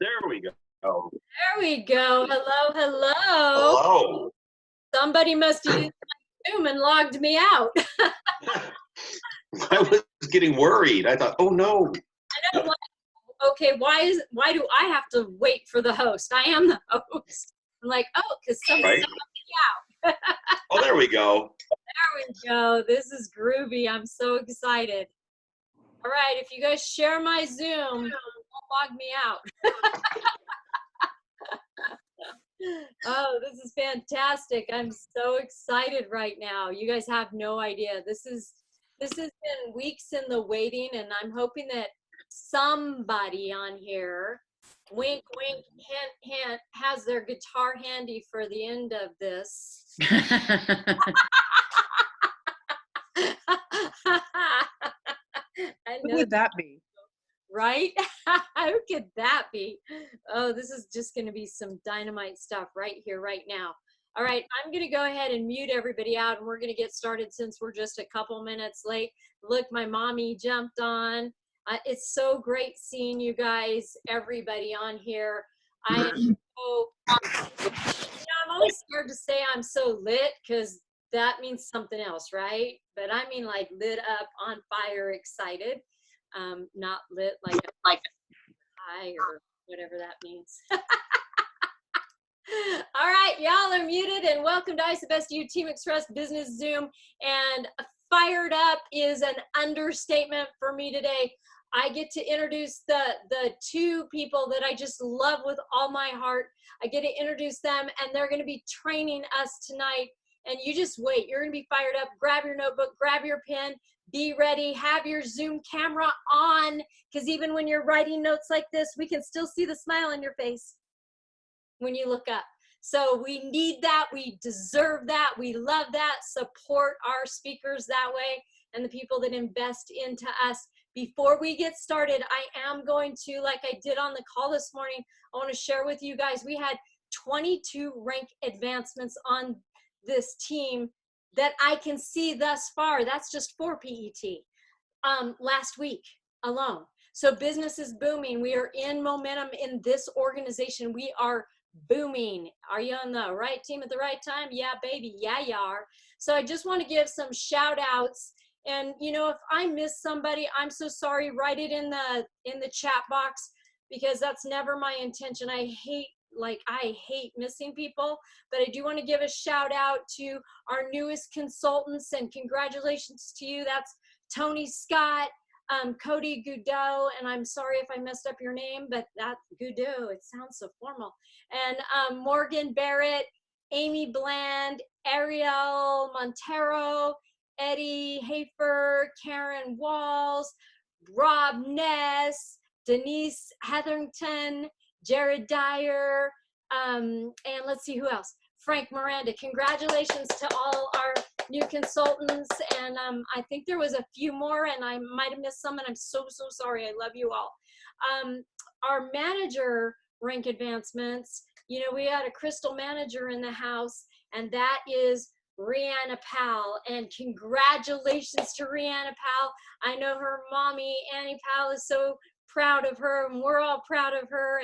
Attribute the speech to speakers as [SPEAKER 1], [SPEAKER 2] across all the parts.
[SPEAKER 1] There we go. Oh,
[SPEAKER 2] There we go. Hello, hello.
[SPEAKER 1] hello.
[SPEAKER 2] Somebody must have used my Zoom and logged me out.
[SPEAKER 1] I was getting worried. I thought, oh no.
[SPEAKER 2] I know. Like, okay, why do I have to wait for the host? I am the host. I'm like, oh, because somebody
[SPEAKER 1] Right?
[SPEAKER 2] logged me out.
[SPEAKER 1] Oh, there we go.
[SPEAKER 2] There we go. This is groovy. I'm so excited. All right, if you guys share my Zoom, don't log me out. Oh, this is fantastic. I'm so excited right now. You guys have no idea. This has been weeks in the waiting, and I'm hoping that somebody on here, wink, wink, hint, hint, has their guitar handy for the end of this.
[SPEAKER 3] Who would that be?
[SPEAKER 2] Right? Who could that be? Oh, this is just going to be some dynamite stuff right here, right now. All right, I'm going to go ahead and mute everybody out, and we're going to get started since we're just a couple minutes late. Look, my mommy jumped on. It's so great seeing you guys, everybody on here. I am so, I'm always scared to say I'm so lit because that means something else, right? But I mean like lit up, on fire, excited. Not lit like high or whatever that means. All right, y'all are muted, and welcome to Ice the Best You Team Express Business Zoom. And fired up is an understatement for me today. I get to introduce the two people that I just love with all my heart. I get to introduce them, and they're going to be training us tonight. And you just wait. You're going to be fired up. Grab your notebook, grab your pen, be ready, have your Zoom camera on, because even when you're writing notes like this, we can still see the smile on your face when you look up. So we need that. We deserve that. We love that. Support our speakers that way and the people that invest into us. Before we get started, I am going to, like I did on the call this morning, I want to share with you guys, we had 22 rank advancements on this team that I can see thus far. That's just for PET last week alone. So business is booming. We are in momentum in this organization. We are booming. Are you on the right team at the right time? Yeah, baby. Yeah, you are. So I just want to give some shout outs. And you know, if I miss somebody, I'm so sorry. Write it in the chat box, because that's never my intention. I hate missing people, but I do want to give a shout out to our newest consultants, and congratulations to you. That's Tony Scott, Cody Goudot, and I'm sorry if I messed up your name, but that Goudot, it sounds so formal. And Morgan Barrett, Amy Bland, Ariel Montero, Eddie Hafer, Karen Walls, Rob Ness, Denise Hetherington, Jared Dyer, and let's see who else. Frank Miranda. Congratulations to all our new consultants. And I think there was a few more, and I might have missed some, and I'm so sorry. I love you all. Our manager rank advancements, you know, we had a crystal manager in the house, and that is Rihanna Powell. And congratulations to Rihanna Powell. I know her mommy, Annie Powell, is so proud of her, and we're all proud of her.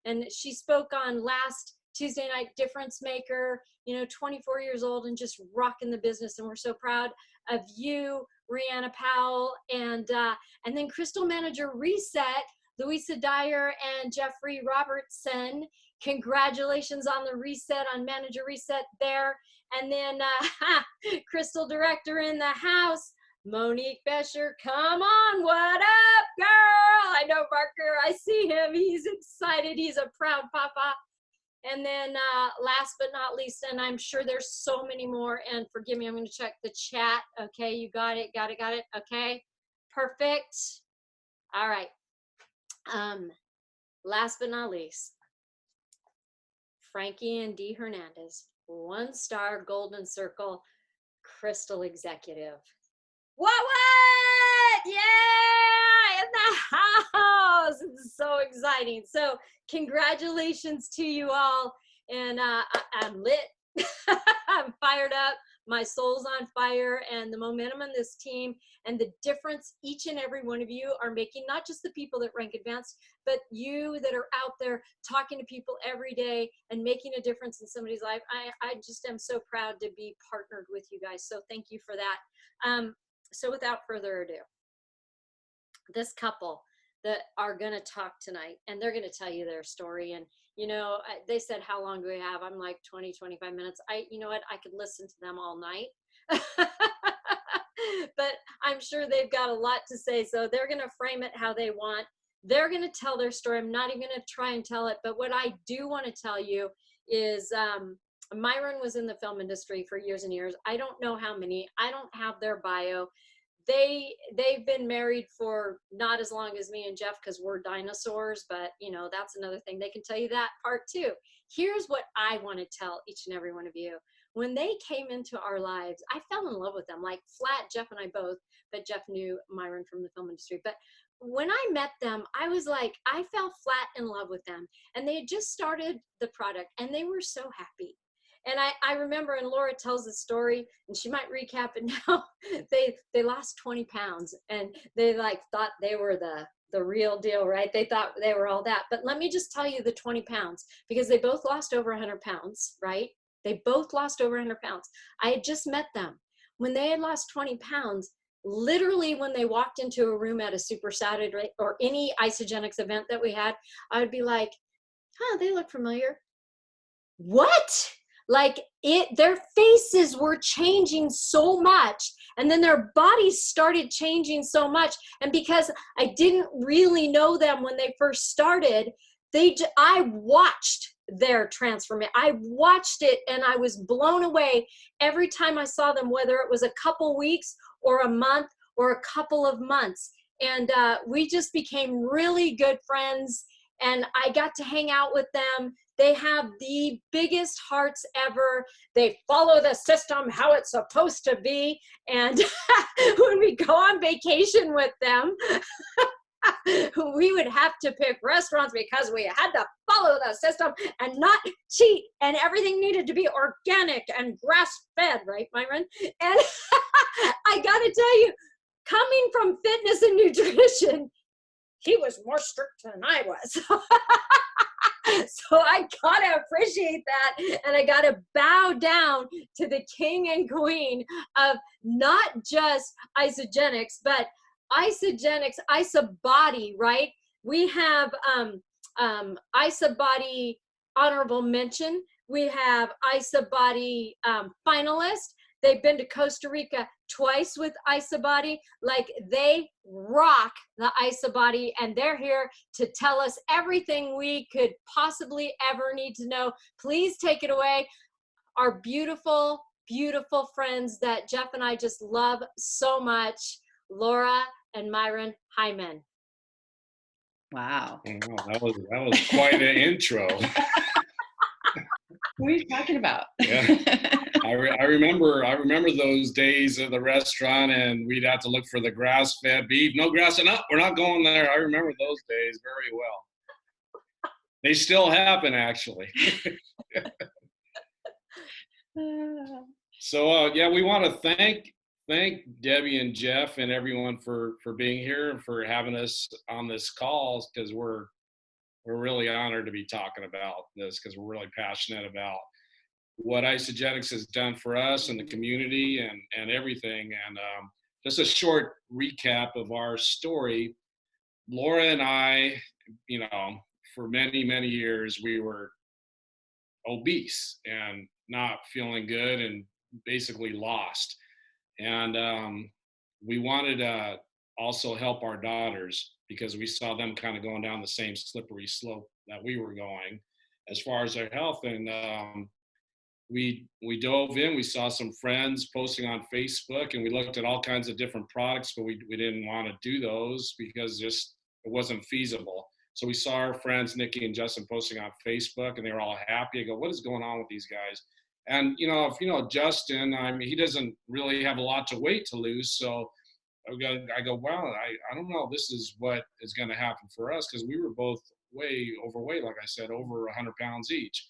[SPEAKER 2] And she spoke on last Tuesday night, Difference Maker, you know, 24 years old and just rocking the business. And we're so proud of you, Rihanna Powell. And then Crystal Manager Reset, Louisa Dyer and Jeffrey Robertson. Congratulations on the reset, on Manager Reset there. And then Crystal Director in the house, Monique Bescher. Come on, what up, girl? I know Barker, I see him. He's excited. He's a proud papa. And then last but not least, and I'm sure there's so many more, and forgive me, I'm going to check the chat. Okay, you got it. Okay, perfect. All right. Last but not least, Frankie and D. Hernandez, 1-star Golden Circle Crystal Executive. What? Yeah, in the house. It's so exciting. So congratulations to you all. And I'm lit. I'm fired up. my soul's on fire, and the momentum on this team and the difference each and every one of you are making, not just the people that rank advanced, but you that are out there talking to people every day and making a difference in somebody's life. I just am so proud to be partnered with you guys. So thank you for that. So without further ado, this couple that are going to talk tonight, and they're going to tell you their story. And, you know, they said, how long do we have? I'm like 20, 25 minutes. You know what? I could listen to them all night. But I'm sure they've got a lot to say. So they're going to frame it how they want. They're going to tell their story. I'm not even going to try and tell it. But what I do want to tell you is Myron was in the film industry for years and years. I don't know how many. I don't have their bio. They've been married for not as long as me and Jeff because we're dinosaurs, but you know, that's another thing. They can tell you that part too. Here's what I want to tell each and every one of you. When they came into our lives, I fell in love with them, like flat, Jeff and I both, but Jeff knew Myron from the film industry. But when I met them, I was like, I fell flat in love with them. And they had just started the product and they were so happy. And I remember, and Laura tells the story, and she might recap it now, they lost 20 pounds and they like thought they were the real deal, right? They thought they were all that. But let me just tell you the 20 pounds, because they both lost over 100 pounds, right? They both lost over 100 pounds. I had just met them. When they had lost 20 pounds, literally when they walked into a room at a Super Saturday or any Isogenics event that we had, I would be like, huh, they look familiar. What? Like their faces were changing so much, and then their bodies started changing so much. And because I didn't really know them when they first started, I watched their transformation. I watched it and I was blown away every time I saw them, whether it was a couple weeks or a month or a couple of months. And we just became really good friends, and I got to hang out with them. They have the biggest hearts ever. They follow the system how it's supposed to be. And when we go on vacation with them, we would have to pick restaurants because we had to follow the system and not cheat. And everything needed to be organic and grass-fed, right, Myron? And I got to tell you, coming from fitness and nutrition, he was more strict than I was. So I gotta appreciate that, and I gotta bow down to the king and queen of not just Isogenics, but Isogenics, IsaBody, right? We have IsaBody honorable mention. We have IsaBody finalist. They've been to Costa Rica twice with IsaBody. Like, they rock the IsaBody, and they're here to tell us everything we could possibly ever need to know. Please take it away. Our beautiful, beautiful friends that Jeff and I just love so much, Laura and Myron Hyman.
[SPEAKER 3] Wow.
[SPEAKER 4] Oh, that was quite an intro.
[SPEAKER 3] What are you talking about?
[SPEAKER 4] Yeah. I remember those days at the restaurant, and we'd have to look for the grass-fed beef. No grass enough. We're not going there. I remember those days very well. They still happen, actually. So yeah, we want to thank Debbie and Jeff and everyone for being here and for having us on this call, because we're really honored to be talking about this, because we're really passionate about what Isogenics has done for us and the community and everything. And just a short recap of our story. Laura and I, you know, for many, many years, we were obese and not feeling good and basically lost. And we wanted to also help our daughters, because we saw them kind of going down the same slippery slope that we were going as far as their health. And we dove in. We saw some friends posting on Facebook, and we looked at all kinds of different products, but we didn't want to do those because just it wasn't feasible. So we saw our friends Nikki and Justin posting on Facebook, and they were all happy. I go, what is going on with these guys? And you know, if you know Justin, I mean, he doesn't really have a lot of weight to lose. So I go, wow, I don't know. This is what is going to happen for us, because we were both way overweight, like I said, over 100 pounds each.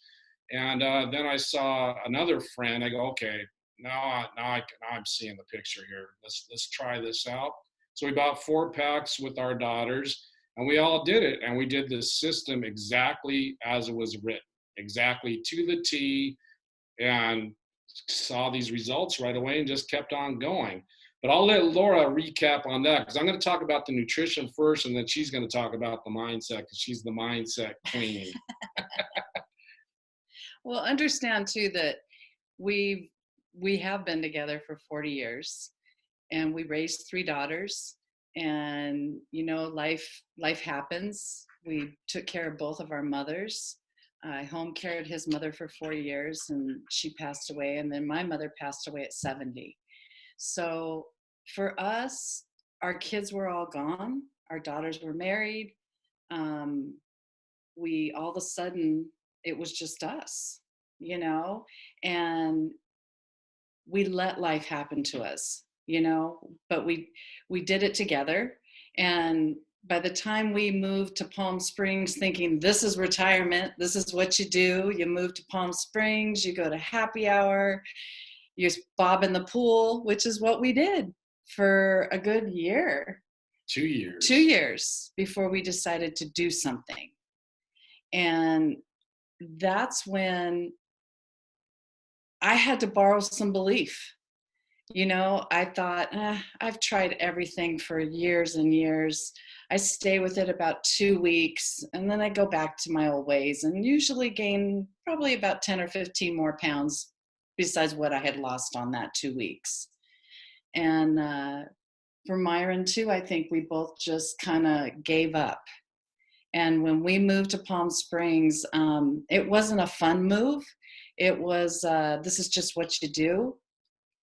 [SPEAKER 4] And then I saw another friend. I go, okay, now I'm seeing the picture here. Let's try this out. So we bought 4 packs with our daughters, and we all did it. And we did this system exactly as it was written, exactly to the T, and saw these results right away and just kept on going. But I'll let Laura recap on that, because I'm going to talk about the nutrition first, and then she's going to talk about the mindset, because she's the mindset queen.
[SPEAKER 3] Well, understand too that we have been together for 40 years, and we raised 3 daughters, and life happens. We took care of both of our mothers. I home cared his mother for 4 years, and she passed away, and then my mother passed away at 70. So for us, our kids were all gone. Our daughters were married. We all of a sudden, it was just us, and we let life happen to us, but we did it together. And by the time we moved to Palm Springs, thinking this is retirement, this is what you do. You move to Palm Springs, you go to happy hour, you bob in the pool, which is what we did for a good year.
[SPEAKER 4] 2 years.
[SPEAKER 3] 2 years before we decided to do something. And that's when I had to borrow some belief. I thought, I've tried everything for years and years. I stay with it about 2 weeks, and then I go back to my old ways, and usually gain probably about 10 or 15 more pounds besides what I had lost on that 2 weeks. And for Myron too, I think we both just kind of gave up. And when we moved to Palm Springs, it wasn't a fun move. It was, this is just what you do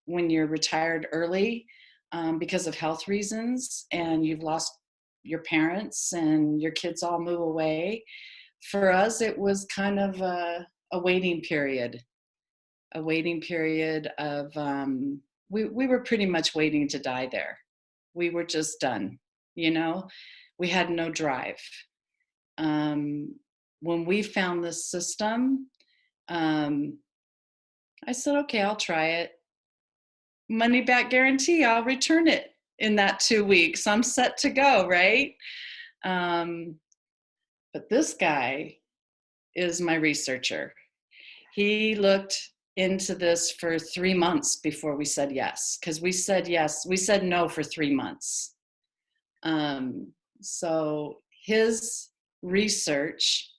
[SPEAKER 3] when you're retired early because of health reasons, and you've lost your parents and your kids all move away. For us, it was kind of a waiting period of, we were pretty much waiting to die there. We were just done, we had no drive. When we found this system, I said, okay, I'll try it. Money back guarantee, I'll return it in that 2 weeks. I'm set to go, right? But this guy is my researcher. He looked into this for 3 months before we said yes, because we said yes. We said no for 3 months. So his research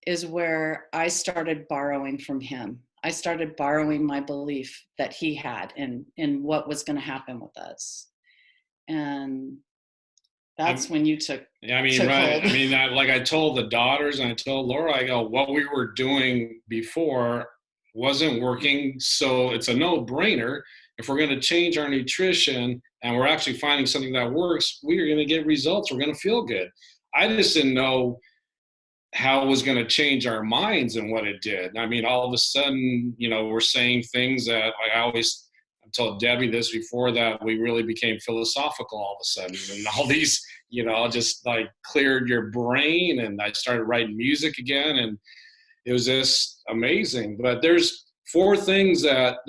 [SPEAKER 3] is where I started borrowing from him. I started borrowing my belief that he had in what was going to happen with us. And that's when you took
[SPEAKER 4] Yeah, I mean,
[SPEAKER 3] took
[SPEAKER 4] right.
[SPEAKER 3] hold.
[SPEAKER 4] I mean, like I told the daughters and I told Laura, I go, what we were doing before wasn't working. So it's a no-brainer. If we're going to change our nutrition and we're actually finding something that works, we are going to get results. We're going to feel good. I just didn't know how it was going to change our minds and what it did. I mean, all of a sudden, we're saying things that, like I've told Debbie this before, that we really became philosophical all of a sudden, and all these, just like cleared your brain, and I started writing music again, and it was just amazing. But there's 4 things that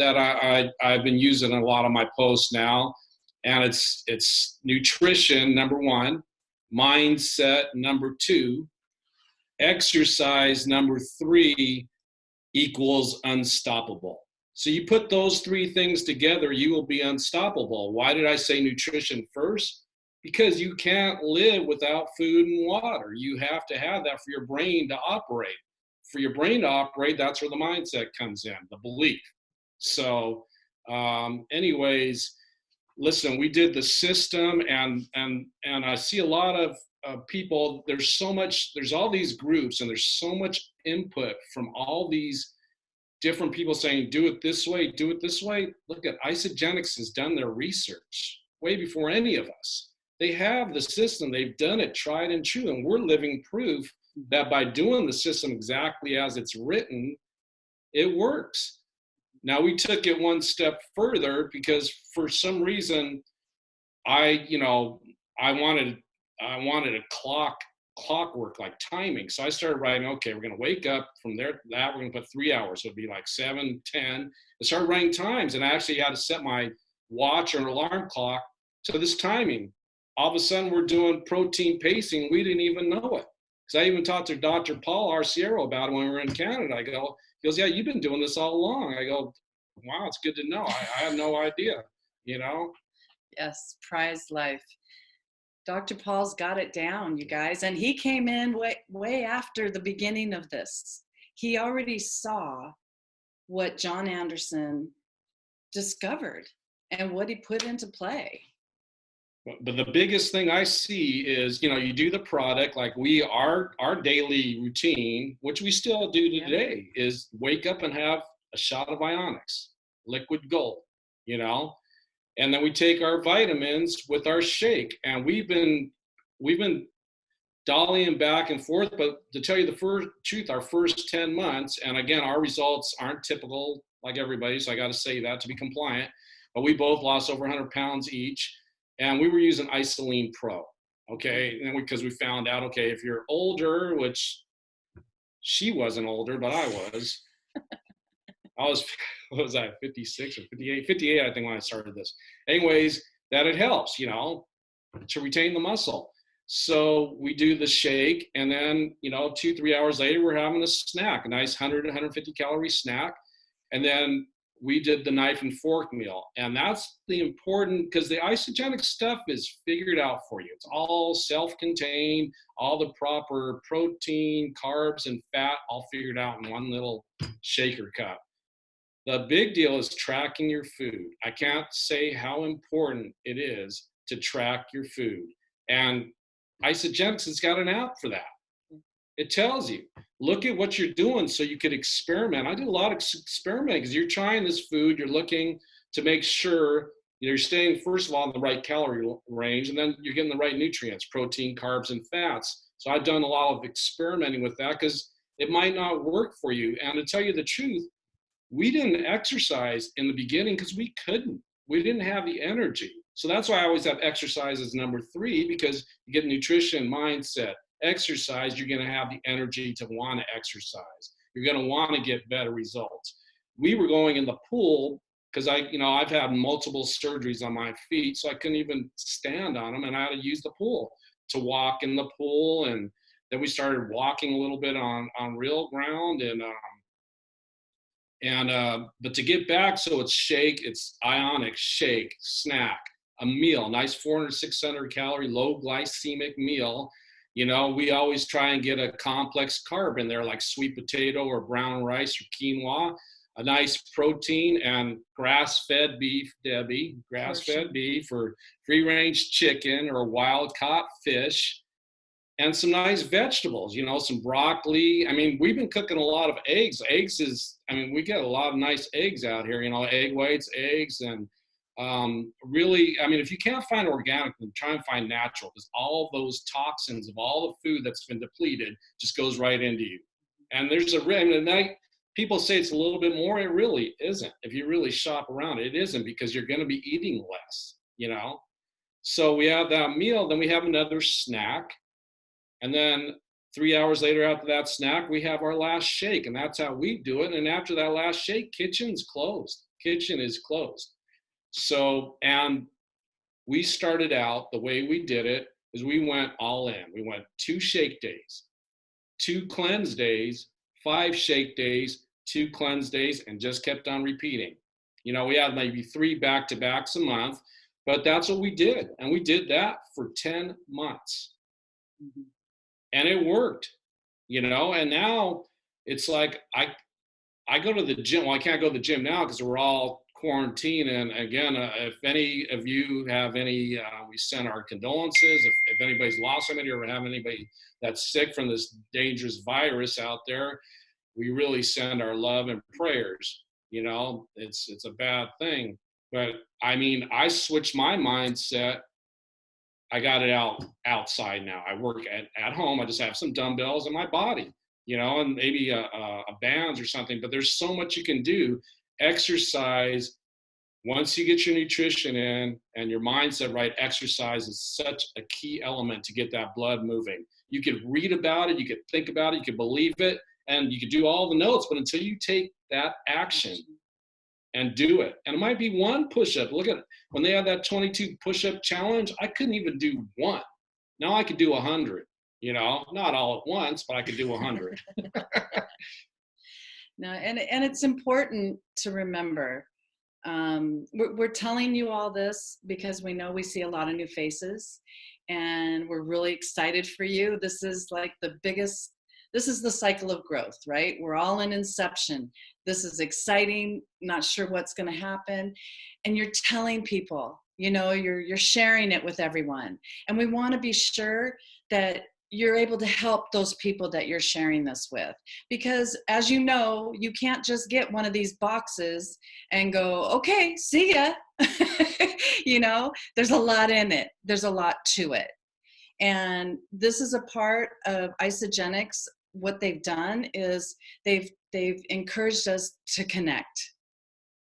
[SPEAKER 4] I've been using in a lot of my posts now, and it's nutrition, number 1, mindset, number 2, exercise, number 3, equals unstoppable. So you put those 3 things together, you will be unstoppable. Why did I say nutrition first? Because you can't live without food and water. You have to have that for your brain to operate. For your brain to operate, that's where the mindset comes in, the belief. So anyways, listen, we did the system, and I see a lot of people. There's all these groups, and there's so much input from all these different people saying, do it this way, do it this way. Look at Isogenics has done their research way before any of us. They have the system, they've done it, tried and true, and we're living proof that by doing the system exactly as it's written, it works. Now we took it one step further because for some reason I wanted a clock clockwork, like timing. So I started writing, okay, we're going to wake up from there to that. We're going to put 3 hours. So it'd be like 7, 10. I started writing times, and I actually had to set my watch or an alarm clock to this timing. All of a sudden, we're doing protein pacing. We didn't even know it. Because I even talked to Dr. Paul Arciero about it when we were in Canada. He goes, yeah, you've been doing this all along. I go, wow, it's good to know. I had no idea, you know?
[SPEAKER 3] Yes, prize life. Dr. Paul's got it down, you guys. And he came in way after the beginning of this. He already saw what John Anderson discovered and what he put into play.
[SPEAKER 4] But the biggest thing I see is, you do the product, like our daily routine, which we still do today, is wake up and have a shot of Ionics, liquid gold, and then we take our vitamins with our shake. And we've been dollying back and forth, but to tell you the truth, our first 10 months, and again, our results aren't typical like everybody, so I got to say that to be compliant, but we both lost over 100 pounds each. And we were using Isoline Pro, okay? And because we found out, okay, if you're older, which she wasn't older, but I was. What was I, 56 or 58? 58, I think, when I started this. Anyways, that it helps, to retain the muscle. So we do the shake, and then, 2-3 hours later, we're having a snack, a nice 100 to 150 calorie snack. And then we did the knife and fork meal. And that's the important, because the isogenic stuff is figured out for you. It's all self-contained, all the proper protein, carbs, and fat, all figured out in one little shaker cup. The big deal is tracking your food. I can't say how important it is to track your food. And Isogenics has got an app for that. It tells you, look at what you're doing so you could experiment. I do a lot of experimenting because you're trying this food, you're looking to make sure you're staying, first of all, in the right calorie range, and then you're getting the right nutrients, protein, carbs, and fats. So I've done a lot of experimenting with that because it might not work for you. And to tell you the truth, we didn't exercise in the beginning because we couldn't. We didn't have the energy. So that's why I always have exercise as number 3, because you get nutrition, mindset, exercise, you're going to have the energy to want to exercise. You're going to want to get better results. We were going in the pool because I've had multiple surgeries on my feet, so I couldn't even stand on them, and I had to use the pool to walk in the pool. And then we started walking a little bit on real ground, but to get back, so it's shake, it's Ionic, shake, snack, a meal, nice 400, 600 calorie, low glycemic meal. We always try and get a complex carb in there, like sweet potato or brown rice or quinoa, a nice protein, and grass-fed beef, Debbie, grass-fed beef, or free-range chicken or wild-caught fish, and some nice vegetables, some broccoli. I mean, we've been cooking a lot of eggs. We get a lot of nice eggs out here, egg whites, eggs, and really, if you can't find organic, then try and find natural, because all those toxins of all the food that's been depleted just goes right into you. And there's people say it's a little bit more. It really isn't. If you really shop around, it isn't, because you're going to be eating less, So we have that meal, then we have another snack. And then 3 hours later after that snack, we have our last shake, and that's how we do it. And after that last shake, kitchen is closed. So, and we started out, the way we did it is we went all in. We went 2 shake days, 2 cleanse days, 5 shake days, 2 cleanse days, and just kept on repeating. We had maybe 3 back-to-backs a month, but that's what we did. And we did that for 10 months. Mm-hmm. And it worked, and now it's like I go to the gym. Well, I can't go to the gym now because we're all quarantined. And again, if any of you have any, we send our condolences. If anybody's lost somebody or have anybody that's sick from this dangerous virus out there, we really send our love and prayers. It's a bad thing. But I switched my mindset. I got it outside now. I work at home. I just have some dumbbells in my body, and maybe a bands or something. But there's so much you can do. Exercise, once you get your nutrition in and your mindset right, exercise is such a key element to get that blood moving. You could read about it, you could think about it, you could believe it, and you could do all the notes, but until you take that action and do it. And it might be one push-up. Look at when they had that 22 push-up challenge, I couldn't even do one. Now I could do 100, not all at once, but I could do 100.
[SPEAKER 3] No, and it's important to remember, we're telling you all this because we know we see a lot of new faces, and we're really excited for you. This is like this is the cycle of growth, right? We're all in inception. This is exciting, not sure what's going to happen. And you're telling people, you're sharing it with everyone. And we want to be sure that you're able to help those people that you're sharing this with. Because as you know, you can't just get one of these boxes and go, okay, see ya. There's a lot in it. There's a lot to it. And this is a part of Isagenix. What they've done is they've encouraged us to connect,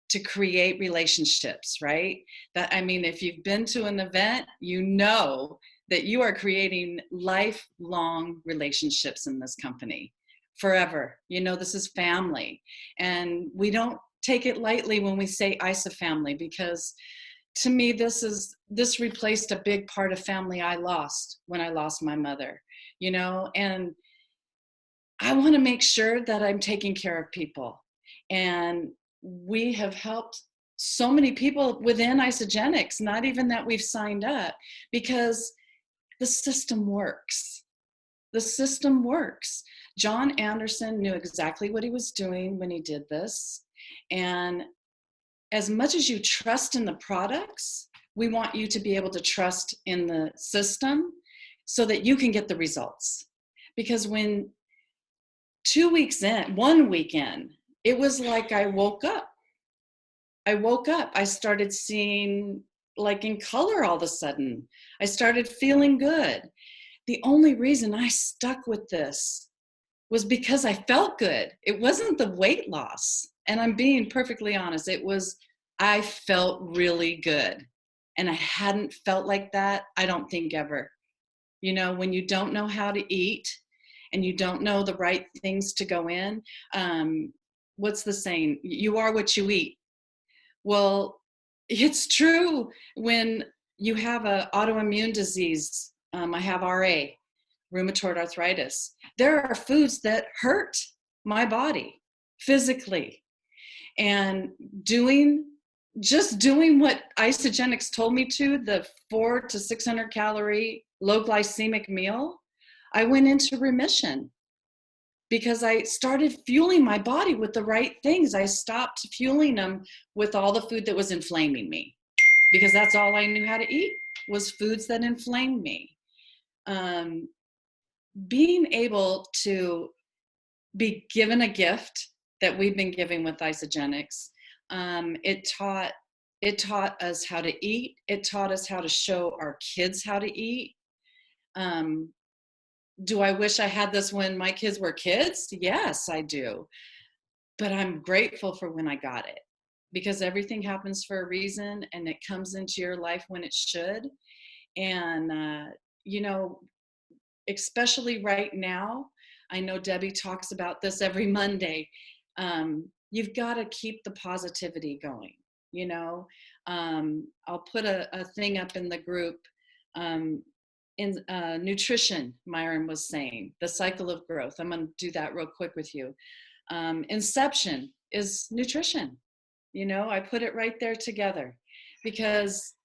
[SPEAKER 3] to create relationships, right? If you've been to an event, you know that you are creating lifelong relationships in this company forever. This is family. And we don't take it lightly when we say ISA family, because to me, this replaced a big part of family I lost when I lost my mother, and I want to make sure that I'm taking care of people. And we have helped so many people within Isagenix, not even that we've signed up, because the system works. The system works. John Anderson knew exactly what he was doing when he did this. And as much as you trust in the products, we want you to be able to trust in the system so that you can get the results. Because when 1 weekend, it was like I woke up. I started seeing like in color all of a sudden. I started feeling good. The only reason I stuck with this was because I felt good. It wasn't the weight loss. And I'm being perfectly honest. I felt really good. And I hadn't felt like that, I don't think ever. When you don't know how to eat and you don't know the right things to go in, what's the saying? You are what you eat. Well, it's true when you have an autoimmune disease. I have RA, rheumatoid arthritis. There are foods that hurt my body physically. And just doing what Isagenix told me to, the 400 to 600 calorie low glycemic meal, I went into remission because I started fueling my body with the right things. I stopped fueling them with all the food that was inflaming me, because that's all I knew how to eat was foods that inflamed me. Being able to be given a gift that we've been giving with Isagenix, it taught us how to eat. It taught us how to show our kids how to eat. Do I wish I had this when my kids were kids? Yes, I do. But I'm grateful for when I got it, because everything happens for a reason and it comes into your life when it should. And, especially right now, I know Debbie talks about this every Monday. You've got to keep the positivity going. I'll put a thing up in the group. In nutrition, Myron was saying, the cycle of growth. I'm going to do that real quick with you. Inception is nutrition. I put it right there together, because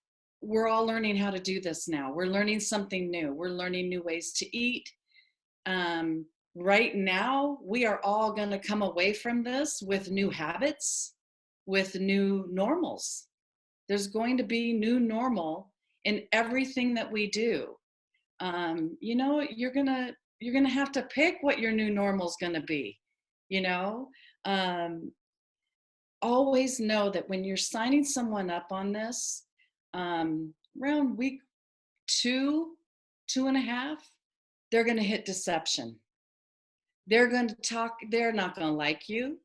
[SPEAKER 3] we're all learning how to do this now. We're learning something new. We're learning new ways to eat. Right now, we are all going to come away from this with new habits, with new normals. There's going to be new normal in everything that we do. You're gonna have to pick what your new normal is gonna be. Always know that when you're signing someone up on this, around week 2.5, they're gonna hit deception. They're gonna talk. They're not gonna like you.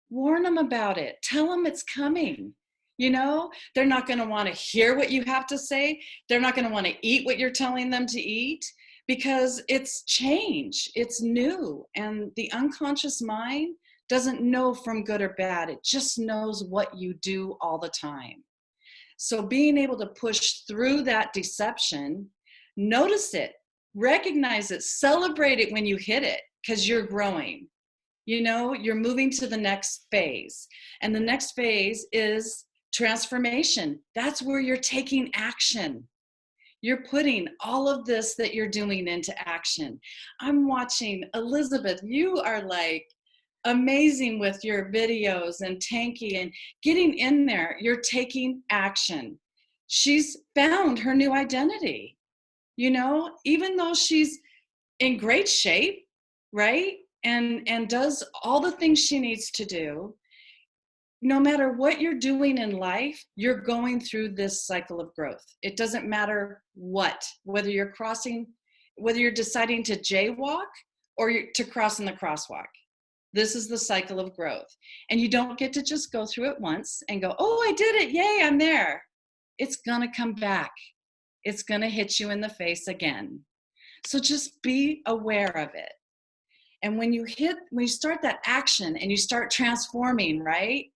[SPEAKER 3] Warn them about it. Tell them it's coming. They're not going to want to hear what you have to say. They're not going to want to eat what you're telling them to eat, because it's change, it's new, and the unconscious mind doesn't know from good or bad. It just knows what you do all the time. So being able to push through that deception, notice it, recognize it, celebrate it when you hit it, because you're growing. You know, you're moving to the next phase. And the next phase is transformation. That's where you're taking action. You're putting all of this that you're doing into action. I'm watching Elizabeth. You are like amazing with your videos, and Tanky, and getting in there. You're taking action. She's found her new identity, you know, even though she's in great shape, right? And does all the things she needs to do. No matter what you're doing in life, you're going through this cycle of growth. It doesn't matter whether you're deciding to jaywalk or to cross in the crosswalk. This is the cycle of growth. And you don't get to just go through it once and go, oh, I did it. Yay, I'm there. It's gonna come back. It's gonna hit you in the face again. So just be aware of it. And when you start that action and you start transforming, right?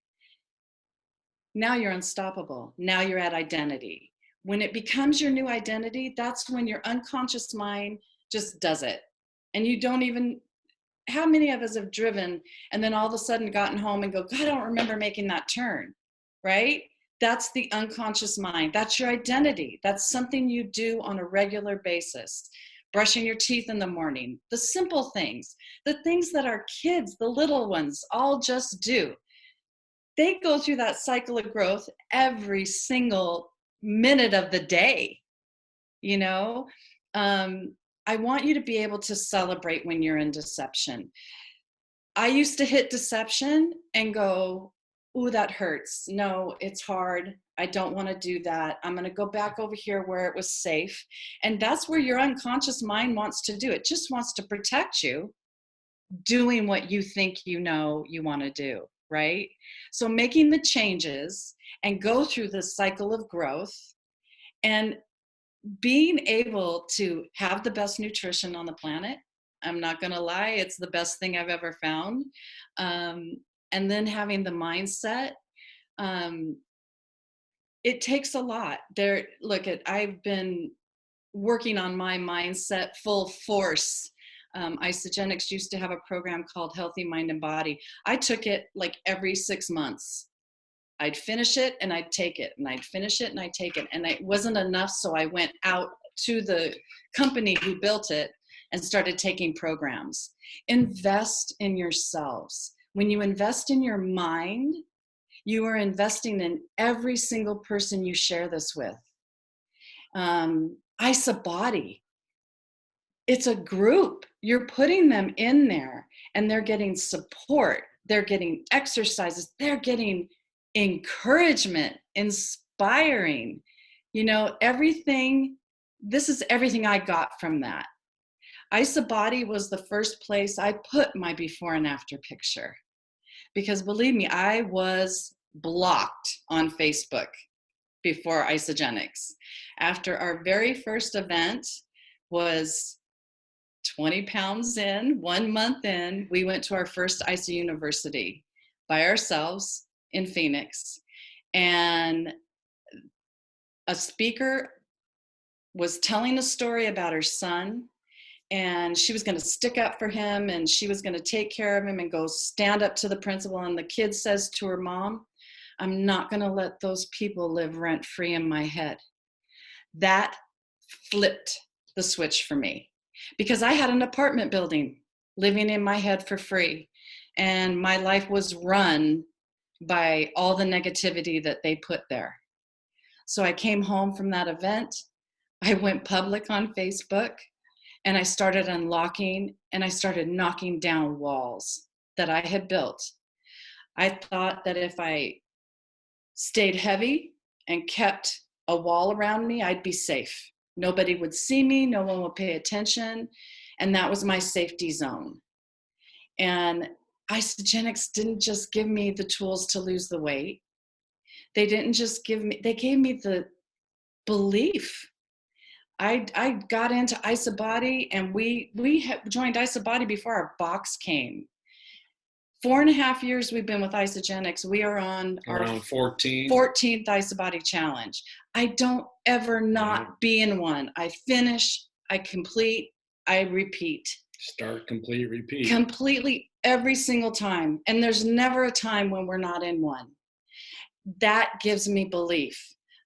[SPEAKER 3] Now you're unstoppable. Now you're at identity. When it becomes your new identity, that's when your unconscious mind just does it. And you don't even, how many of us have driven and then all of a sudden gotten home and go, God, I don't remember making that turn, right? That's the unconscious mind. That's your identity. That's something you do on a regular basis. Brushing your teeth in the morning, the simple things, the things that our kids, the little ones, all just do. They go through that cycle of growth every single minute of the day, you know? I want you to be able to celebrate when you're in deception. I used to hit deception and go, ooh, that hurts. No, it's hard. I don't want to do that. I'm going to go back over here where it was safe. And that's where your unconscious mind wants to do. It just wants to protect you doing what you think you know you want to do, right? So making the changes and go through this cycle of growth and being able to have the best nutrition on the planet. I'm not going to lie, it's the best thing I've ever found. And then having the mindset, it takes a lot. I've been working on my mindset full force. Isogenics used to have a program called Healthy Mind and Body. I took it like every 6 months. I'd finish it and I'd take it, and I'd finish it and I'd take it. And it wasn't enough, so I went out to the company who built it and started taking programs. Invest in yourselves. When you invest in your mind, you are investing in every single person you share this with. Body. It's a group. You're putting them in there and they're getting support. They're getting exercises. They're getting encouragement, inspiring, you know, everything. This is everything I got from that. Body was the first place I put my before and after picture, because believe me, I was blocked on Facebook before Isogenics. After our very first event was 20 pounds in, 1 month in, we went to our first ISO University by ourselves in Phoenix. And a speaker was telling a story about her son, and she was going to stick up for him and she was going to take care of him and go stand up to the principal. And the kid says to her mom, I'm not going to let those people live rent free in my head. That flipped the switch for me, because I had an apartment building living in my head for free. And my life was run by all the negativity that they put there. So I came home from that event. I went public on Facebook, and I started unlocking and I started knocking down walls that I had built. I thought that if I stayed heavy and kept a wall around me, I'd be safe. Nobody would see me, no one would pay attention, and that was my safety zone. And Isogenics didn't just give me the tools to lose the weight. They gave me the belief. I got into Isabody, and we had joined Isabody before our box came. 4.5 years we've been with Isogenics. We are on
[SPEAKER 4] Around
[SPEAKER 3] our
[SPEAKER 4] 14.
[SPEAKER 3] 14th Isabody challenge. I don't ever not be in one. I finish, I complete, I repeat.
[SPEAKER 4] Start, complete, repeat.
[SPEAKER 3] Completely every single time. And there's never a time when we're not in one. That gives me belief.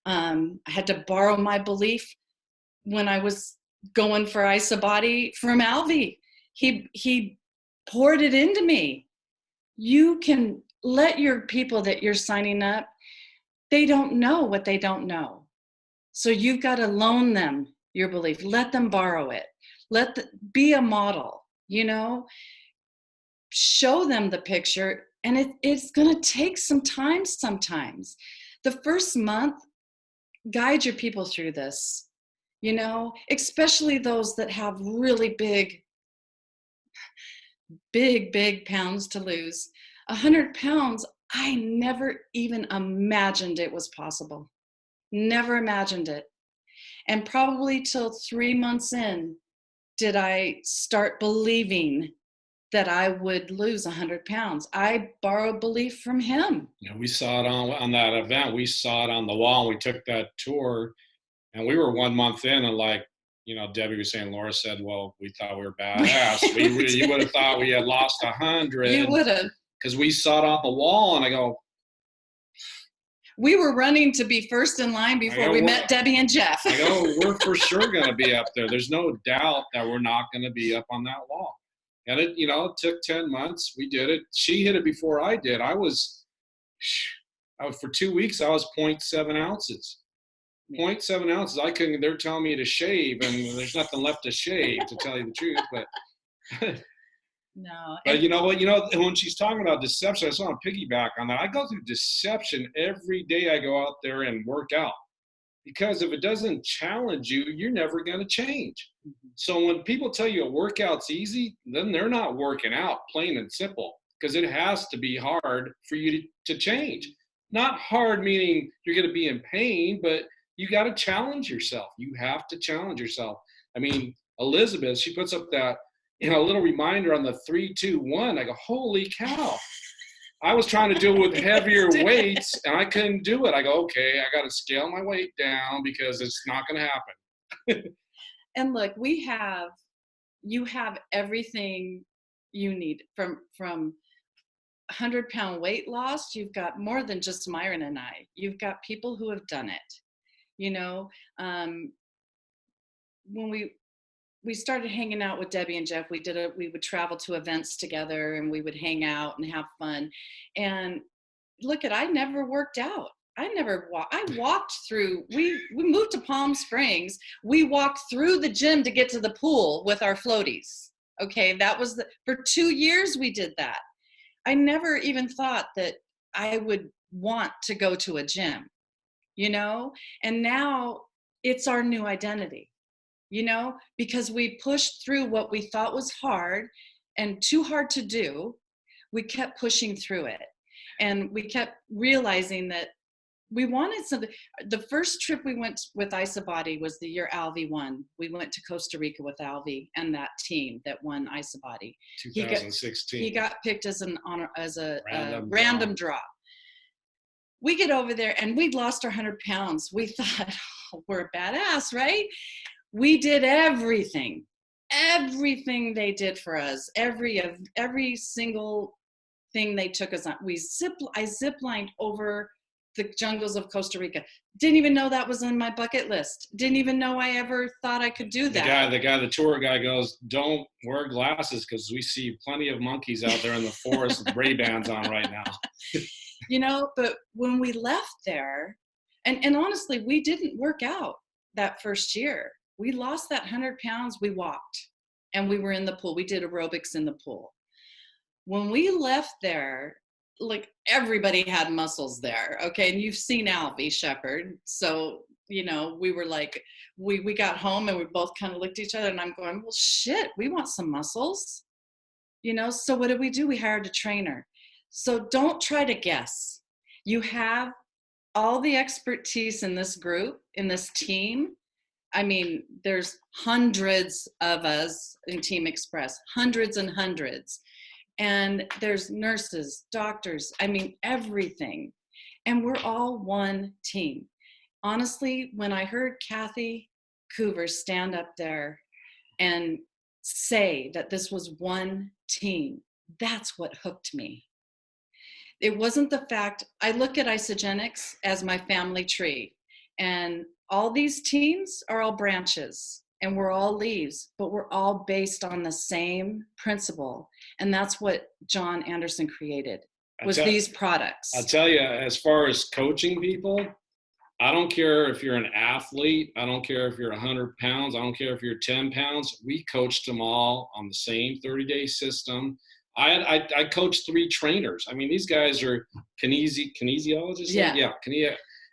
[SPEAKER 3] I had to borrow my belief when I was going for Isabody from Alvy. He poured it into me. You can let your people that you're signing up, they don't know what they don't know. So you've got to loan them your belief. Let them borrow it. Be a model, show them the picture. And it's going to take some time sometimes. The first month, guide your people through this, especially those that have really big pounds to lose. 100 pounds, I never even imagined it was possible. Never imagined it. And probably till 3 months in did I start believing that I would lose 100 pounds. I borrowed belief from him.
[SPEAKER 4] Yeah, we saw it on that event. We saw it on the wall. And we took that tour, and we were 1 month in, and Debbie was saying, Laura said, well, we thought we were badass. You would have thought we had lost 100.
[SPEAKER 3] You would have.
[SPEAKER 4] Because we saw it on the wall, and I go,
[SPEAKER 3] we were running to be first in line before we met Debbie and Jeff.
[SPEAKER 4] I go, we're for sure going to be up there. There's no doubt that we're not going to be up on that wall. And it took 10 months. We did it. She hit it before I did. I was for 2 weeks, I was 0.7 ounces. 0.7 ounces. They're telling me to shave, and there's nothing left to shave, to tell you the truth. But
[SPEAKER 3] no.
[SPEAKER 4] But you know what? When she's talking about deception, I just want to piggyback on that. I go through deception every day. I go out there and work out, because if it doesn't challenge you, you're never going to change. Mm-hmm. So when people tell you a workout's easy, then they're not working out, plain and simple, because it has to be hard for you to change. Not hard meaning you're going to be in pain, but you got to challenge yourself. You have to challenge yourself. I mean, Elizabeth, she puts up that a little reminder on the 3, 2, 1. I go, holy cow. I was trying to do it with heavier weights, and I couldn't do it. I go, okay, I got to scale my weight down, because it's not going to happen.
[SPEAKER 3] And look, you have everything you need from 100-pound weight loss. You've got more than just Myron and I. You've got people who have done it. When we started hanging out with Debbie and Jeff, we would travel to events together, and we would hang out and have fun. And I never worked out. I walked through, we moved to Palm Springs. We walked through the gym to get to the pool with our floaties. Okay. That was for 2 years we did that. I never even thought that I would want to go to a gym, and now it's our new identity. Because we pushed through what we thought was hard and too hard to do. We kept pushing through it, and we kept realizing that we wanted something. The first trip we went with Isabody was the year Alvy won. We went to Costa Rica with Alvy and that team that won Isabody.
[SPEAKER 4] 2016.
[SPEAKER 3] He got picked as a random draw. We get over there, and we'd lost our 100 pounds. We thought, oh, we're badass, right? We did everything they did for us, every single thing they took us on. I ziplined over the jungles of Costa Rica. Didn't even know that was on my bucket list. Didn't even know I ever thought I could do that. The tour guy goes, don't wear glasses, because we see plenty of monkeys out there in the forest with Ray-Bans on right now. But when we left there, and honestly, we didn't work out that first year. We lost that 100 pounds. We walked, and we were in the pool. We did aerobics in the pool. When we left there, everybody had muscles there. Okay. And you've seen Alvy Shepherd. So, we were we got home, and we both kind of looked at each other, and I'm going, well, shit, we want some muscles, So what did we do? We hired a trainer. So don't try to guess. You have all the expertise in this group, in this team. I mean, there's hundreds of us in Team Express, hundreds and hundreds. And there's nurses, doctors, I mean, everything. And we're all one team. Honestly, when I heard Kathy Coover stand up there and say that this was one team, that's what hooked me. It wasn't the fact, I look at Isogenics as my family tree, and all these teams are all branches and we're all leaves, but we're all based on the same principle. And that's what John Anderson created, was these products.
[SPEAKER 4] I'll tell you, as far as coaching people, I don't care if you're an athlete. I don't care if you're 100 pounds. I don't care if you're 10 pounds. We coached them all on the same 30-day system. I coached 3 trainers. I mean, these guys are kinesiologists.
[SPEAKER 3] Yeah.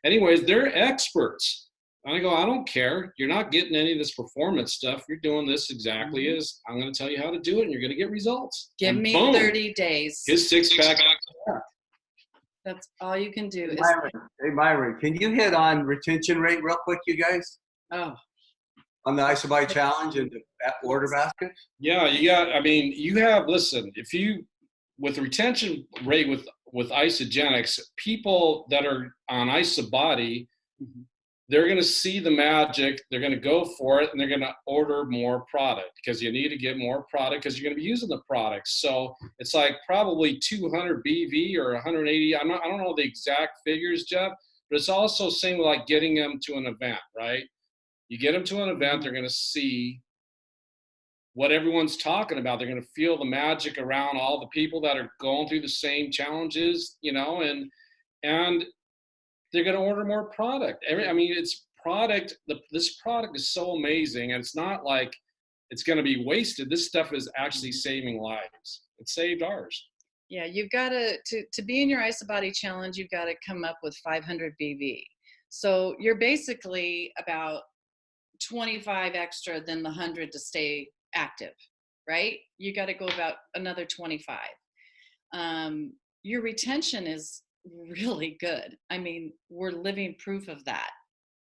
[SPEAKER 4] Anyways, they're experts. I go, I don't care. You're not getting any of this performance stuff. You're doing this exactly as I'm going to tell you how to do it, and you're going to get results.
[SPEAKER 3] Give
[SPEAKER 4] and
[SPEAKER 3] me
[SPEAKER 4] boom,
[SPEAKER 3] 30 days.
[SPEAKER 4] his six-pack.
[SPEAKER 3] That's all you can do.
[SPEAKER 5] Hey, Myron, can you hit on retention rate real quick, you guys?
[SPEAKER 3] Oh,
[SPEAKER 5] On the IsoBuy challenge and the order basket?
[SPEAKER 4] Yeah, listen, with retention rate with isogenics, people that are on IsoBody, they're going to see the magic, they're going to go for it, and they're going to order more product because you need to get more product because you're going to be using the products. So it's like probably 200 BV or 180. I don't know the exact figures, Jeff, but it's also same like getting them to an event, right? You get them to an event, they're going to see what everyone's talking about. They're going to feel the magic around all the people that are going through the same challenges, and they're going to order more product. It's product. This product is so amazing, and it's not like it's going to be wasted. This stuff is actually saving lives. It saved ours.
[SPEAKER 3] yeah, you've got to be in your IsoBody challenge, you've got to come up with 500 BV. So you're basically about 25 extra than the 100 to stay active, right? You got to go about another 25. Your retention is really good. I mean, we're living proof of that.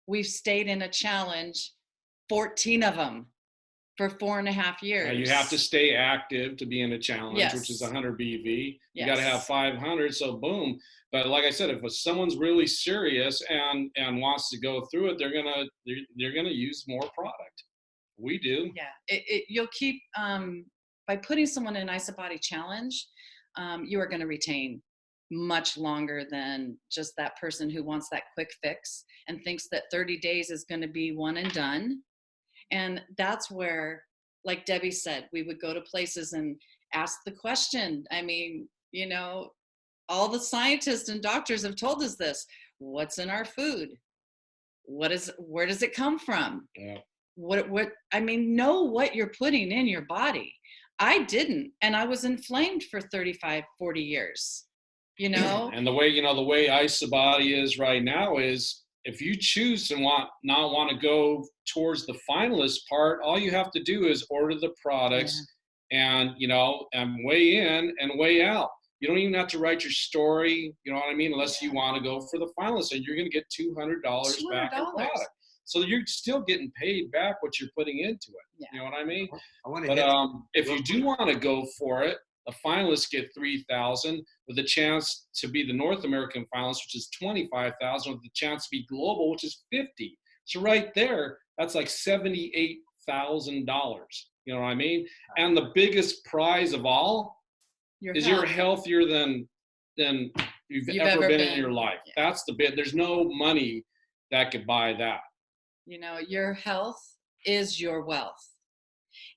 [SPEAKER 3] We've stayed in a challenge, 14 of them for 4.5 years.
[SPEAKER 4] You have to stay active to be in a challenge,
[SPEAKER 3] Yes.
[SPEAKER 4] which is 100 BV. You
[SPEAKER 3] Yes.
[SPEAKER 4] got to have 500. So boom. But like I said, if someone's really serious and wants to go through it, they're gonna use more product. We do.
[SPEAKER 3] Yeah, you'll keep by putting someone in an IsoBody challenge, you are going to retain much longer than just that person who wants that quick fix and thinks that 30 days is going to be one and done. And that's where, like Debbie said, we would go to places and ask the question. I mean, all the scientists and doctors have told us this. What's in our food? Where does it come from?
[SPEAKER 4] Yeah.
[SPEAKER 3] Know what you're putting in your body. I didn't, and I was inflamed for 35, 40 years,
[SPEAKER 4] And the way IsoBody is right now is if you choose to not want to go towards the finalist part, all you have to do is order the products and weigh in and weigh out. You don't even have to write your story, you know what I mean, unless you want to go for the finalist, and you're going to get $200 back in product. So you're still getting paid back what you're putting into it.
[SPEAKER 3] Yeah.
[SPEAKER 4] You know what I mean?
[SPEAKER 5] But
[SPEAKER 4] If you do want to go for it, the finalists get $3,000 with a chance to be the North American finalist, which is $25,000, with the chance to be global, which is $50,000. So right there, that's like $78,000. You know what I mean? And the biggest prize of all is you're healthier than you've ever been in your life.
[SPEAKER 3] Yeah.
[SPEAKER 4] That's the bit. There's no money that could buy that.
[SPEAKER 3] Your health is your wealth.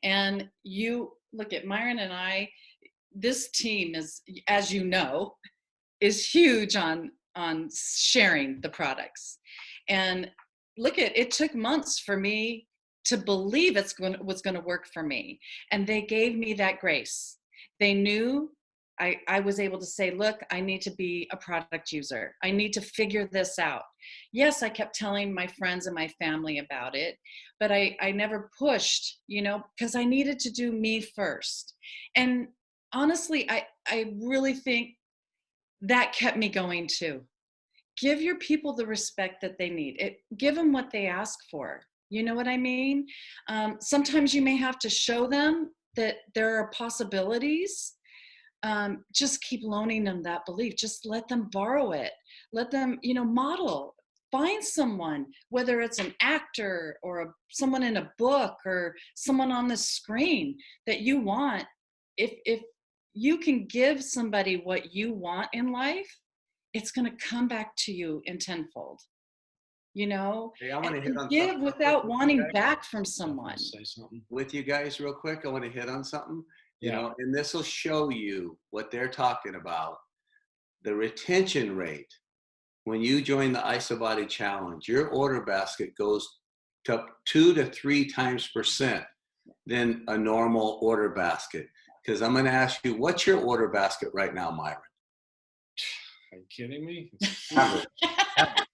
[SPEAKER 3] And you look at Myron and I, this team is, as you know, is huge on sharing the products. And it took months for me to believe was going to work for me. And they gave me that grace. They knew I was able to say, look, I need to be a product user. I need to figure this out. Yes, I kept telling my friends and my family about it, but I never pushed, because I needed to do me first. And honestly, I really think that kept me going too. Give your people the respect that they need. Give them what they ask for. You know what I mean? Sometimes you may have to show them that there are possibilities. Just keep loaning them that belief. Just let them borrow it. Let them, model. Find someone, whether it's an actor or someone in a book or someone on the screen that you want. If you can give somebody what you want in life, it's going to come back to you in tenfold.
[SPEAKER 5] Hey, I want to hit on
[SPEAKER 3] Give
[SPEAKER 5] something
[SPEAKER 3] without wanting back from someone.
[SPEAKER 4] Say something.
[SPEAKER 5] with you guys real quick. I want to hit on something,
[SPEAKER 4] Yeah.
[SPEAKER 5] and this will show you what they're talking about. The retention rate when you join the IsoBody Challenge, your order basket goes to 2 to 3 times percent than a normal order basket. Because I'm going to ask you, what's your order basket right now, Myron?
[SPEAKER 4] Are you kidding me?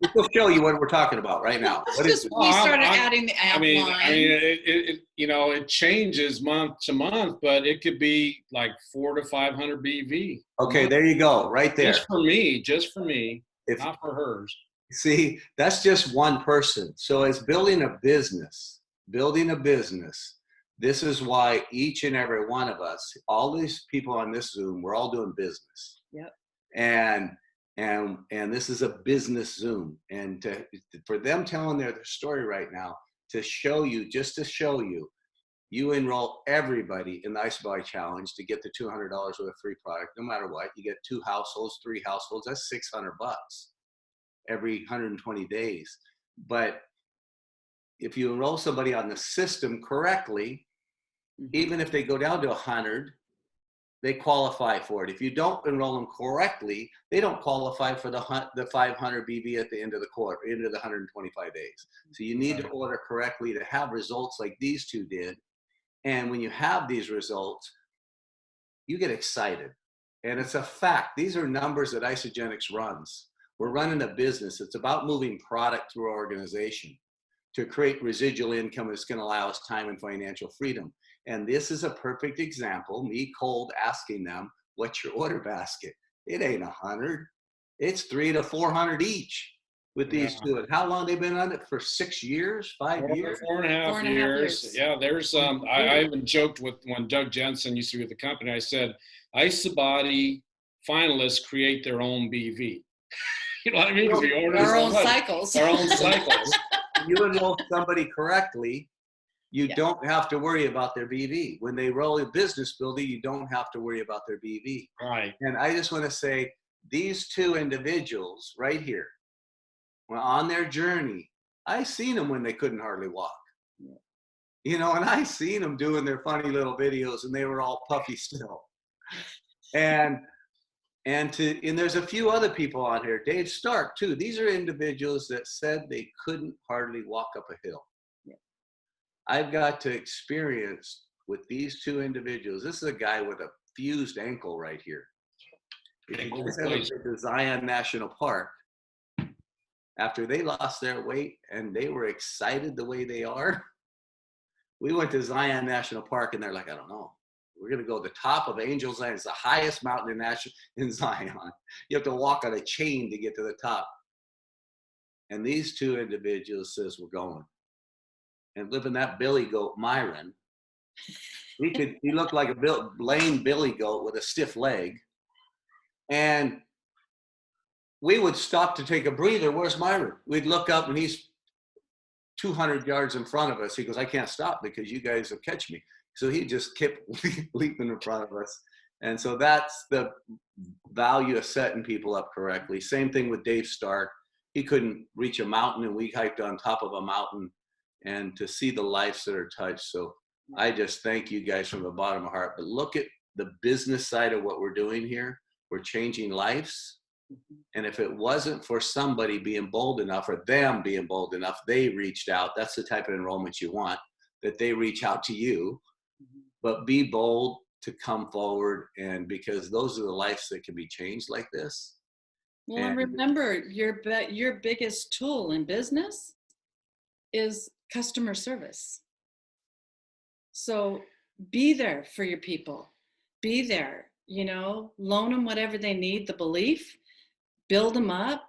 [SPEAKER 5] This will show you what we're talking about right now. What is it?
[SPEAKER 3] We started adding the app
[SPEAKER 4] I mean,
[SPEAKER 3] line.
[SPEAKER 4] it changes month to month, but it could be like 400 to 500 BV.
[SPEAKER 5] Okay, there you go, right there.
[SPEAKER 4] Just for me, not for hers.
[SPEAKER 5] See, that's just one person. So it's building a business. This is why each and every one of us, all these people on this Zoom, we're all doing business.
[SPEAKER 3] Yep.
[SPEAKER 5] And this is a business Zoom. And for them telling their story right now, to show you, you enroll everybody in the IsoBody Challenge to get the $200 worth of free product, no matter what. You get 2 households, 3 households, that's $600 every 120 days. But if you enroll somebody on the system correctly, even if they go down to 100, they qualify for it. If you don't enroll them correctly, they don't qualify for the 500 BV at the end of the quarter, end of the 125 days. So you need to order correctly to have results like these two did. And when you have these results, you get excited. And it's a fact. These are numbers that Isagenix runs. We're running a business. It's about moving product through our organization to create residual income that's going to allow us time and financial freedom. And this is a perfect example, me cold asking them, what's your order basket? It ain't 100. It's 300 to 400 each with these two. And how long they've been on it? For 6 years, 5 years?
[SPEAKER 4] 4.5 years. Yeah, there's I even joked with when Doug Jensen used to be with the company, I said, IsoBody finalists create their own BV. You know what I mean? Because we order
[SPEAKER 3] our own cycles.
[SPEAKER 4] Our own cycles.
[SPEAKER 5] You enroll somebody correctly, you don't have to worry about their BV. When they roll a business building, you don't have to worry about their BV.
[SPEAKER 4] Right.
[SPEAKER 5] And I just want to say, these two individuals right here, well, on their journey, I seen them when they couldn't hardly walk. And I seen them doing their funny little videos, and they were all puffy still. And there's a few other people on here, Dave Stark too. These are individuals that said they couldn't hardly walk up a hill. I've got to experience with these two individuals. This is a guy with a fused ankle right here. If you guys ever been to Zion National Park, after they lost their weight and they were excited the way they are, we went to Zion National Park and they're like, I don't know. We're going to go to the top of Angel Zion. It's the highest mountain in Zion. You have to walk on a chain to get to the top. And these two individuals says, we're going. And living that billy goat, Myron, he looked like a lame billy goat with a stiff leg. And we would stop to take a breather. Where's Myron? We'd look up and he's 200 yards in front of us. He goes, I can't stop because you guys will catch me. So he just kept leaping in front of us. And so that's the value of setting people up correctly. Same thing with Dave Stark. He couldn't reach a mountain and we hiked on top of a mountain, and to see the lives that are touched. So I just thank you guys from the bottom of my heart. But look at the business side of what we're doing here. We're changing lives. And if it wasn't for somebody being bold enough, or them being bold enough, they reached out. That's the type of enrollment you want, that they reach out to you. But be bold to come forward, and because those are the lives that can be changed like this.
[SPEAKER 3] Well, and remember, your biggest tool in business is customer service. So be there for your people. Be there, loan them whatever they need, the belief, build them up,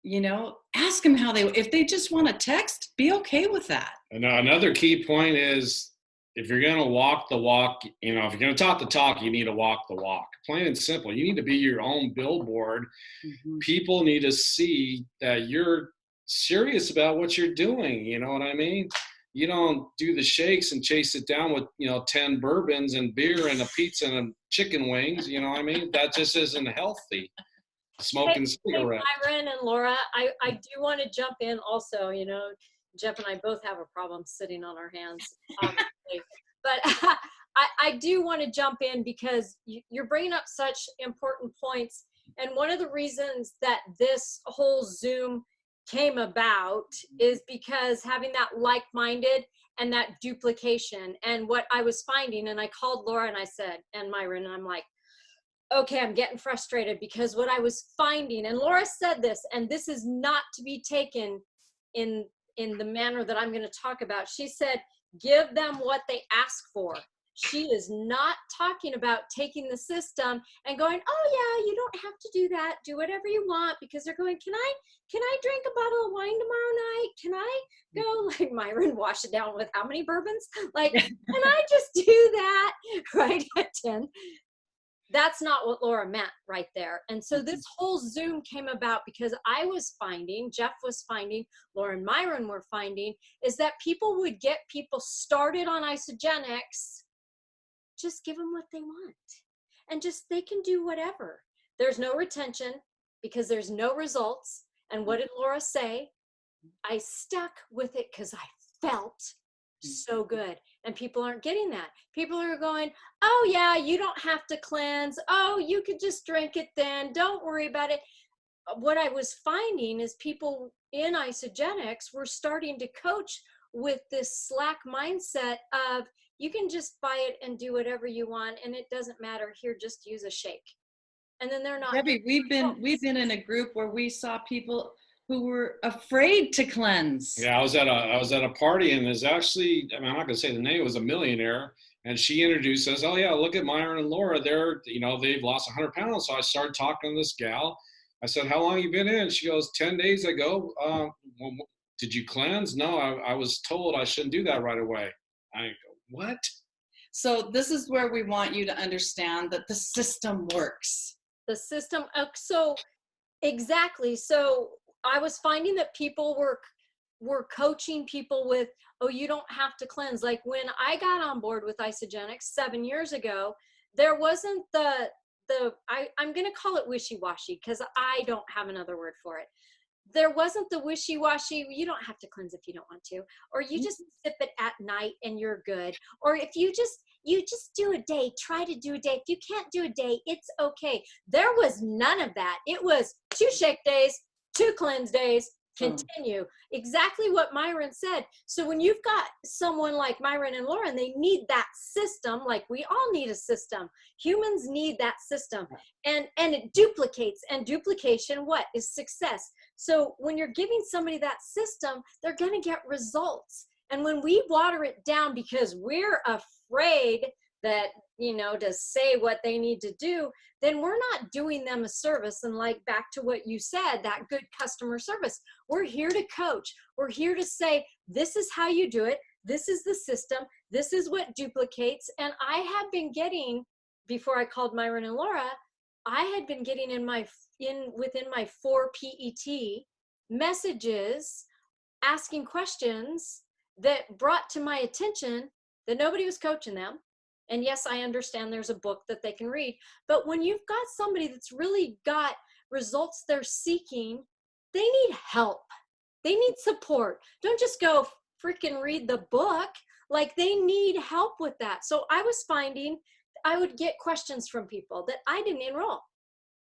[SPEAKER 3] you know, ask them if they just want to text, be okay with that.
[SPEAKER 4] And another key point is, if you're going to walk the walk, you know, if you're going to talk the talk, you need to walk the walk. Plain and simple. You need to be your own billboard.
[SPEAKER 3] Mm-hmm.
[SPEAKER 4] People need to see that you're serious about what you're doing. You know what I mean? You don't do the shakes and chase it down with, you know, 10 bourbons and beer and a pizza and chicken wings. You know what I mean? That just isn't healthy. Smoking cigarettes.
[SPEAKER 2] Myron and Laura, I do want to jump in also. You know, Jeff and I both have a problem sitting on our hands, obviously. But I do want to jump in because you're bringing up such important points. And one of the reasons that this whole Zoom came about is because having that like-minded and that duplication. And what I was finding, and I called Laura and I said, and Myron, and I'm like, okay, I'm getting frustrated because what I was finding, and Laura said this, and this is not to be taken in the manner that I'm going to talk about. She said, give them what they ask for. She is not talking about taking the system and going, oh yeah, you don't have to do that. Do whatever you want, because they're going, can I drink a bottle of wine tomorrow night? Can I go, like Myron, wash it down with how many bourbons? Like, can I just do that right at 10? That's not what Laura meant right there. And so this whole Zoom came about because I was finding, Jeff was finding, Laura and Myron were finding, is that people would get people started on isogenics, just give them what they want. And just, they can do whatever. There's no retention because there's no results. And what did Laura say? I stuck with it because I felt so good. And people aren't getting that. People are going, oh yeah, you don't have to cleanse. Oh, you could just drink it then. Don't worry about it. What I was finding is people in isogenics were starting to coach with this slack mindset of, you can just buy it and do whatever you want, and it doesn't matter. Here, just use a shake. And then they're not.
[SPEAKER 3] Debbie, we've been in a group where we saw people who were afraid to cleanse.
[SPEAKER 4] Yeah, I was at a party, and there's actually, I mean, I'm not gonna say the name, it was a millionaire, and she introduced us, oh yeah, look at Myron and Laura, they're, you know, they've lost 100 pounds. So I started talking to this gal. I said, how long you been in? She goes, 10 days ago. Well, did you cleanse? No, I was told I shouldn't do that right away. I go, what?
[SPEAKER 3] So this is where we want you to understand that the system works.
[SPEAKER 2] The system, so exactly. So I was finding that people were coaching people with, oh, you don't have to cleanse. Like when I got on board with isogenics 7 years ago, there wasn't I'm going to call it wishy-washy because I don't have another word for it. There wasn't the wishy-washy, you don't have to cleanse if you don't want to, or you just sip it at night and you're good. Or if you just do a day, try to do a day. If you can't do a day, it's okay. There was none of that. It was 2 shake days, 2 cleanse days, continue. Exactly what Myron said. So when you've got someone like Myron and Laura, and they need that system, like we all need a system. Humans need that system. And it duplicates. And duplication, what is success? So when you're giving somebody that system, they're going to get results. And when we water it down because we're afraid that, you know, to say what they need to do, then we're not doing them a service. And like back to what you said, that good customer service, we're here to coach. We're here to say, this is how you do it. This is the system. This is what duplicates. And I have been getting, before I called Myron and Laura, I had been getting within my 4 PET messages, asking questions that brought to my attention that nobody was coaching them. And yes, I understand there's a book that they can read, but when you've got somebody that's really got results they're seeking, they need help. They need support. Don't just go freaking read the book. Like, they need help with that. So I was finding I would get questions from people that I didn't enroll.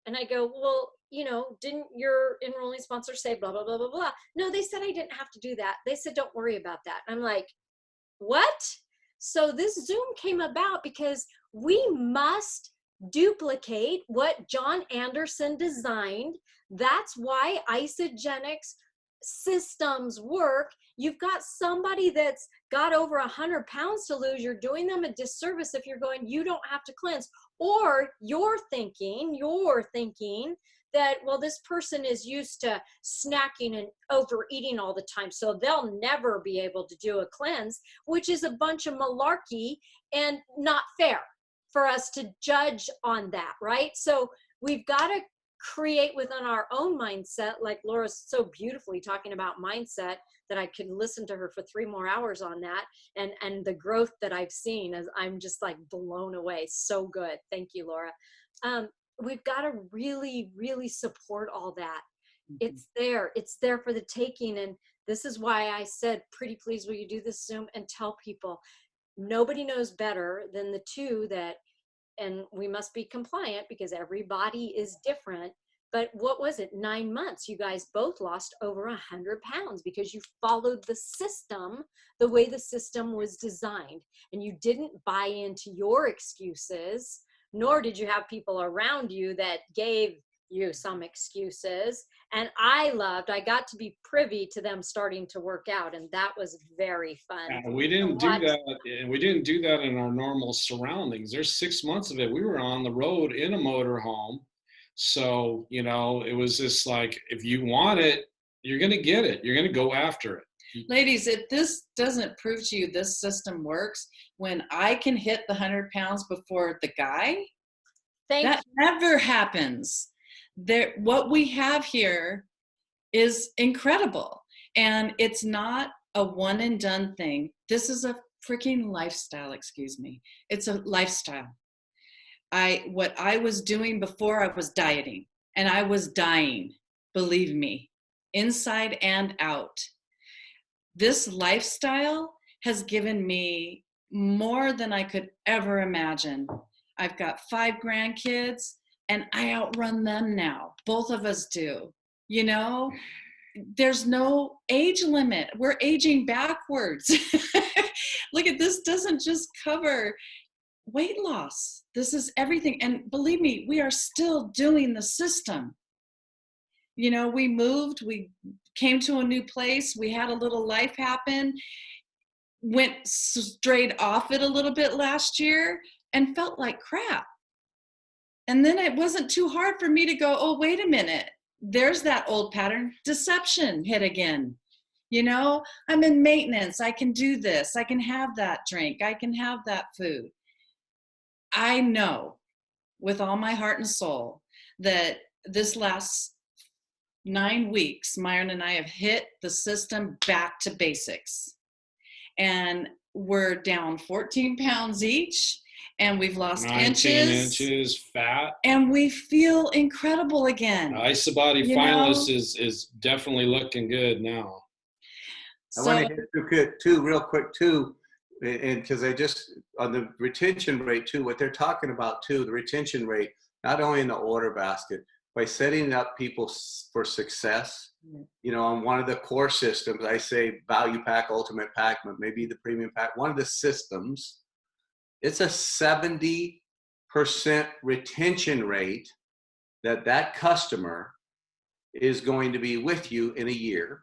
[SPEAKER 2] And I go, well, you know, didn't your enrolling sponsor say blah, blah, blah, blah, blah? No, they said I didn't have to do that. They said, don't worry about that. I'm like, what? So this Zoom came about because we must duplicate what John Anderson designed. That's why isogenics systems work. You've got somebody that's got over 100 pounds to lose. You're doing them a disservice if you're going, you don't have to cleanse. Or you're thinking that, well, this person is used to snacking and overeating all the time, so they'll never be able to do a cleanse, which is a bunch of malarkey and not fair for us to judge on that, right? So we've got to create within our own mindset, like Laura's so beautifully talking about mindset, that I could listen to her for 3 more hours on that, and the growth that I've seen, as I'm just like blown away. So good. Thank you, Laura. We've got to really, really support all that. It's there for the taking. And this is why I said, pretty please, will you do this Zoom and tell people, nobody knows better than the two that, and we must be compliant because everybody is different. But what was it? 9 months, you guys both lost over 100 pounds because you followed the system the way the system was designed. And you didn't buy into your excuses, nor did you have people around you that gave you some excuses. And I got to be privy to them starting to work out. And that was very fun.
[SPEAKER 4] And we didn't do that. And we didn't do that in our normal surroundings. There's 6 months of it. We were on the road in a motorhome. So, you know, it was just like, if you want it, you're going to get it. You're going to go after it.
[SPEAKER 3] Ladies, if this doesn't prove to you this system works, when I can hit the 100 pounds before the guy, that never happens. What we have here is incredible. And it's not a one and done thing. This is a freaking lifestyle, excuse me. It's a lifestyle. What I was doing before, I was dieting and I was dying, believe me, inside and out. This lifestyle has given me more than I could ever imagine. I've got 5 grandkids and I outrun them now. Both of us do. You know, there's no age limit. We're aging backwards. Look at this, doesn't just cover weight loss. This is everything. And believe me, we are still doing the system. You know, we moved, we came to a new place, we had a little life happen, went straight off it a little bit last year and felt like crap. And then it wasn't too hard for me to go, oh, wait a minute. There's that old pattern. Deception hit again. You know, I'm in maintenance. I can do this. I can have that drink. I can have that food. I know with all my heart and soul that this last 9 weeks, Myron and I have hit the system back to basics. And we're down 14 pounds each, and we've lost
[SPEAKER 4] 19 inches fat.
[SPEAKER 3] And we feel incredible again.
[SPEAKER 4] IsaBody finalist is definitely looking good now.
[SPEAKER 5] I want to hit too, real quick too, and because I just, on the retention rate too, what they're talking about too, the retention rate, not only in the order basket, by setting up people for success, you know, on one of the core systems, I say value pack, ultimate pack, but maybe the premium pack, one of the systems, it's a 70% retention rate that customer is going to be with you in a year.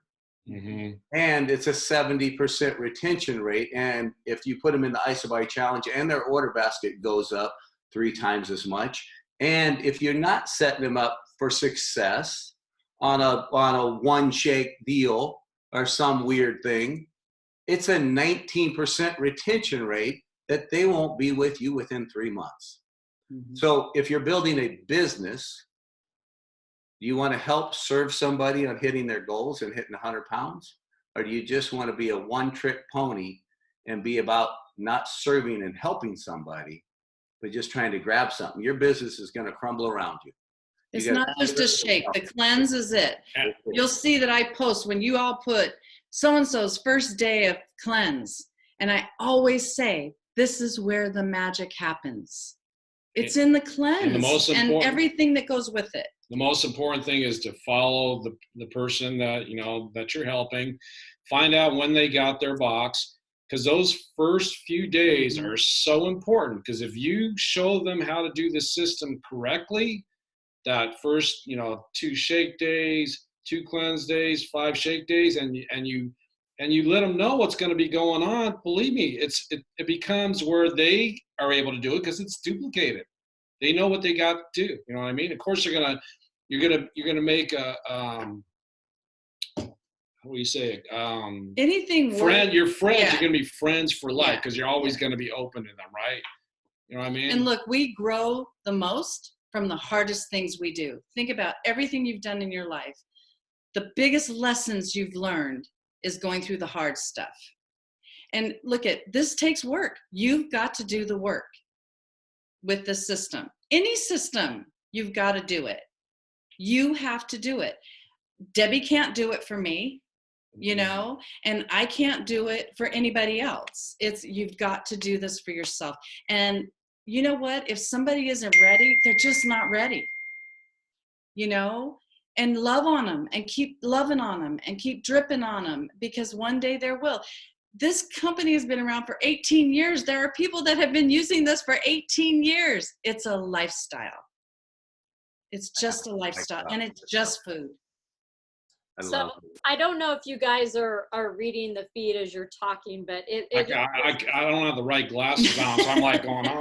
[SPEAKER 5] Mm-hmm. And it's a 70% retention rate. And if you put them in the IsaBody challenge and their order basket goes up 3 times as much. And if you're not setting them up for success on a one shake deal or some weird thing, it's a 19% retention rate that they won't be with you within 3 months. Mm-hmm. So if you're building a business, do you want to help serve somebody on hitting their goals and hitting 100 pounds? Or do you just want to be a one-trick pony and be about not serving and helping somebody, but just trying to grab something? Your business is going to crumble around you.
[SPEAKER 3] It's not just a shake. The cleanse is it. You'll see that I post when you all put so-and-so's first day of cleanse. And I always say, this is where the magic happens. It's in the cleanse and everything that goes with it.
[SPEAKER 4] The most important thing is to follow the person that, you know, that you're helping. Find out when they got their box, because those first few days are so important. Because if you show them how to do the system correctly, that first, you know, 2 shake days, 2 cleanse days, 5 shake days, and you let them know what's going to be going on, believe me, it becomes where they are able to do it because it's duplicated. They know what they got to do. You know what I mean? Of course, they're going to you're gonna make a how do you say it?
[SPEAKER 3] Anything
[SPEAKER 4] Friend, your friends
[SPEAKER 3] yeah.
[SPEAKER 4] are gonna be friends for life
[SPEAKER 3] Yeah.
[SPEAKER 4] because you're always gonna be open to them, right? You know what I mean?
[SPEAKER 3] And look, we grow the most from the hardest things we do. Think about everything you've done in your life. The biggest lessons you've learned is going through the hard stuff. And look at this takes work. You've got to do the work with the system. Any system, you've got to do it. You have to do it. Debbie can't do it for me, you know, and I can't do it for anybody else. It's, you've got to do this for yourself. And you know what? If somebody isn't ready, they're just not ready, you know, and love on them and keep loving on them and keep dripping on them, because one day there will. This company has been around for 18 years. There are people that have been using this for 18 years. It's a lifestyle. It's just a lifestyle, and it's just food.
[SPEAKER 2] So I don't know if you guys are reading the feed as you're talking, but
[SPEAKER 4] I don't have the right glasses on, so I'm like going, oh.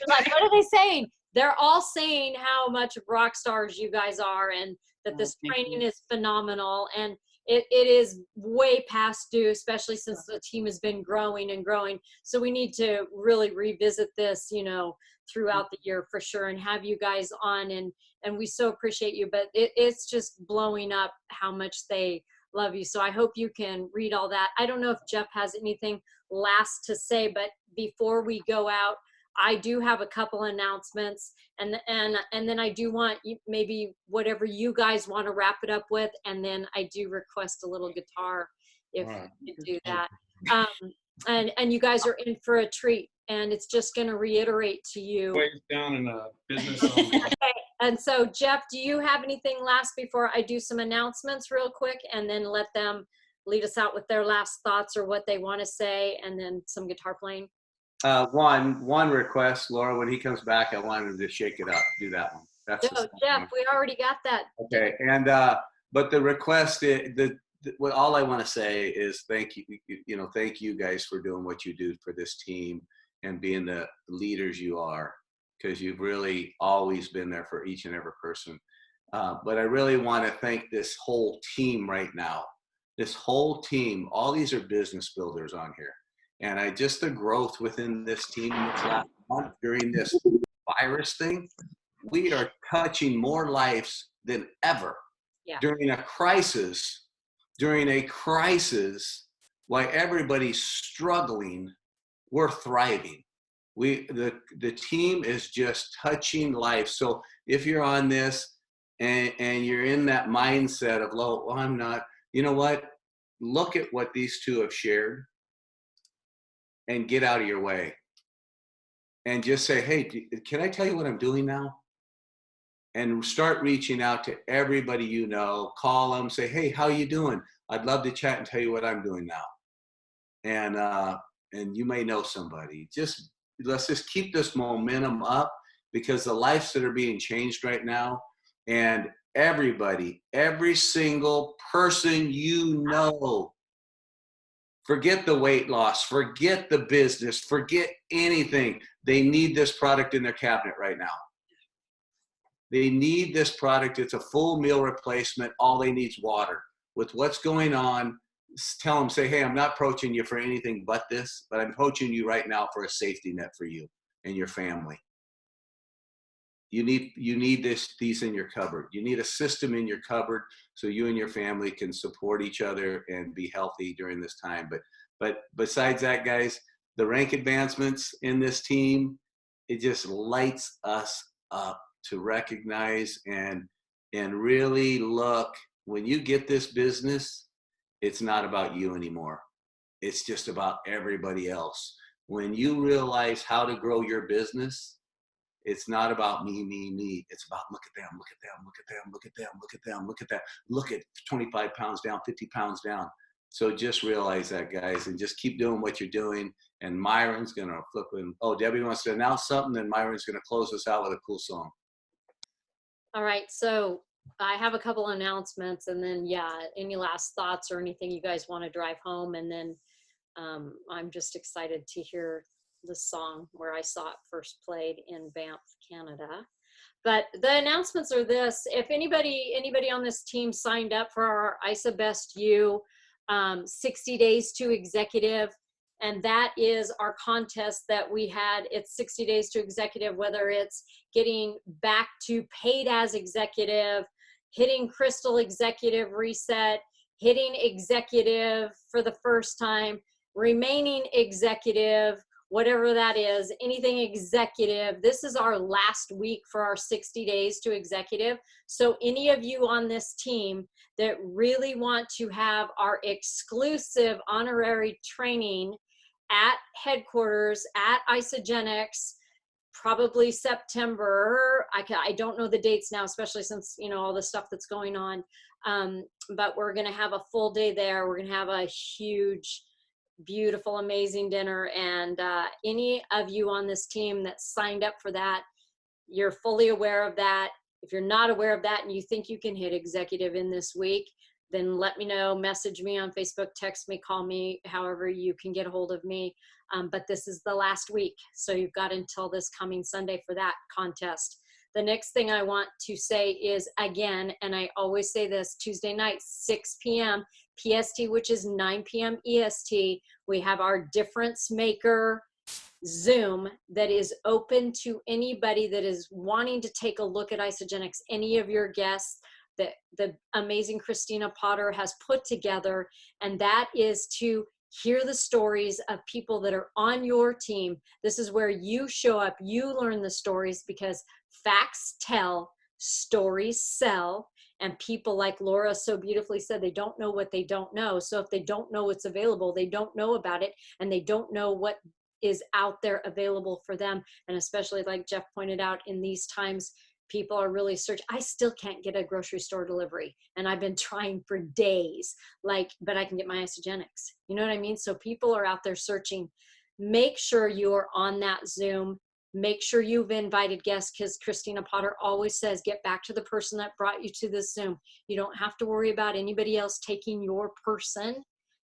[SPEAKER 2] like, what are they saying? They're all saying how much of rock stars you guys are, and that this training is phenomenal, and it is way past due, especially since the team has been growing and growing. So we need to really revisit this, you know, throughout the year for sure, and have you guys on, and we so appreciate you. But it's just blowing up how much they love you. So I hope you can read all that. I don't know if Jeff has anything last to say, but before we go out, I do have a couple announcements, and then I do want you, maybe whatever you guys want to wrap it up with, and then I do request a little guitar if you do that. And you guys are in for a treat, and it's just going to reiterate to you.
[SPEAKER 4] Way down in business.
[SPEAKER 2] Okay. And so, Jeff, do you have anything last before I do some announcements real quick, and then let them lead us out with their last thoughts or what they want to say, and then some guitar playing?
[SPEAKER 5] One request, Laura, when he comes back, I want him to shake it up. Do that one. That's
[SPEAKER 2] No, Jeff, we already got that.
[SPEAKER 5] okay. And but the request, what all I want to say is thank you. You know, thank you guys for doing what you do for this team and being the leaders you are, because you've really always been there for each and every person. But I really want to thank this whole team right now. This whole team, all these are business builders on here. And just the growth within this team this last month during this virus thing, we are touching more lives than ever.
[SPEAKER 2] Yeah.
[SPEAKER 5] During a crisis, while everybody's struggling, we're thriving. The team is just touching life. So if you're on this and you're in that mindset of, well, I'm not, you know what? Look at what these two have shared and get out of your way. And just say, hey, can I tell you what I'm doing now? And start reaching out to everybody you know. Call them, say, hey, how you doing? I'd love to chat and tell you what I'm doing now. And you may know somebody. Let's just keep this momentum up, because the lives that are being changed right now, and everybody, every single person you know, forget the weight loss, forget the business, forget anything. They need this product in their cabinet right now. They need this product. It's a full meal replacement. All they need is water. With what's going on, tell them, say, hey, I'm not approaching you for anything but this, but I'm approaching you right now for a safety net for you and your family. You need these in your cupboard. You need a system in your cupboard so you and your family can support each other and be healthy during this time. But besides that, guys, the rank advancements in this team, it just lights us up to recognize and really look. When you get this business, it's not about you anymore. It's just about everybody else. When you realize how to grow your business, it's not about me. It's about look at them, look at them, look at them, look at them, look at them, look at that. Look at 25 pounds down, 50 pounds down. So just realize that, guys, and just keep doing what you're doing. And Myron's going to flip in. Oh, Debbie wants to announce something, and Myron's going to close us out with a cool song.
[SPEAKER 2] All right. So I have a couple announcements, and then, yeah, any last thoughts or anything you guys want to drive home. And then I'm just excited to hear the song where I saw it first played in Banff, Canada. But the announcements are this: if anybody on this team signed up for our ISA Best You 60 Days to Executive, and that is our contest that we had. It's 60 Days to Executive, whether it's getting back to paid as executive, hitting Crystal Executive Reset, hitting executive for the first time, remaining executive, whatever that is, anything executive. This is our last week for our 60 Days to Executive. So any of you on this team that really want to have our exclusive honorary training at headquarters at Isagenix, probably September. I don't know the dates now, especially since, you know, all the stuff that's going on. But we're going to have a full day there. We're going to have a huge, beautiful, amazing dinner. And any of you on this team that signed up for that, you're fully aware of that. If you're not aware of that and you think you can hit executive in this week, then let me know, message me on Facebook, text me, call me, however you can get a hold of me. But this is the last week. So you've got until this coming Sunday for that contest. The next thing I want to say is, again, and I always say this, Tuesday night, 6 p.m. PST, which is 9 p.m. EST, we have our Difference Maker Zoom that is open to anybody that is wanting to take a look at Isagenix, any of your guests that the amazing Christina Potter has put together, and that is to hear the stories of people that are on your team. This is where you show up, you learn the stories, because facts tell, stories sell, and people, like Laura so beautifully said, they don't know what they don't know. So if they don't know what's available, they don't know about it, and they don't know what is out there available for them. And especially, like Jeff pointed out, in these times, people are really searching. I still can't get a grocery store delivery, and I've been trying for days, but I can get my Isagenix. You know what I mean? So people are out there searching. Make sure you're on that Zoom. Make sure you've invited guests, because Christina Potter always says, get back to the person that brought you to this Zoom. You don't have to worry about anybody else taking your person.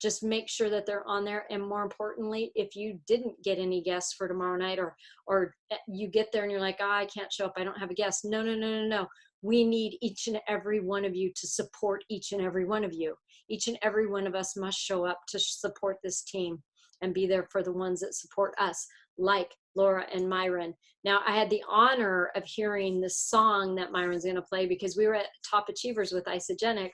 [SPEAKER 2] Just make sure that they're on there. And more importantly, if you didn't get any guests for tomorrow night, or you get there and you're like, I can't show up, I don't have a guest. No. We need each and every one of you to support each and every one of you. Each and every one of us must show up to support this team and be there for the ones that support us, like Laura and Myron. Now, I had the honor of hearing the song that Myron's going to play, because we were at Top Achievers with Isagenix,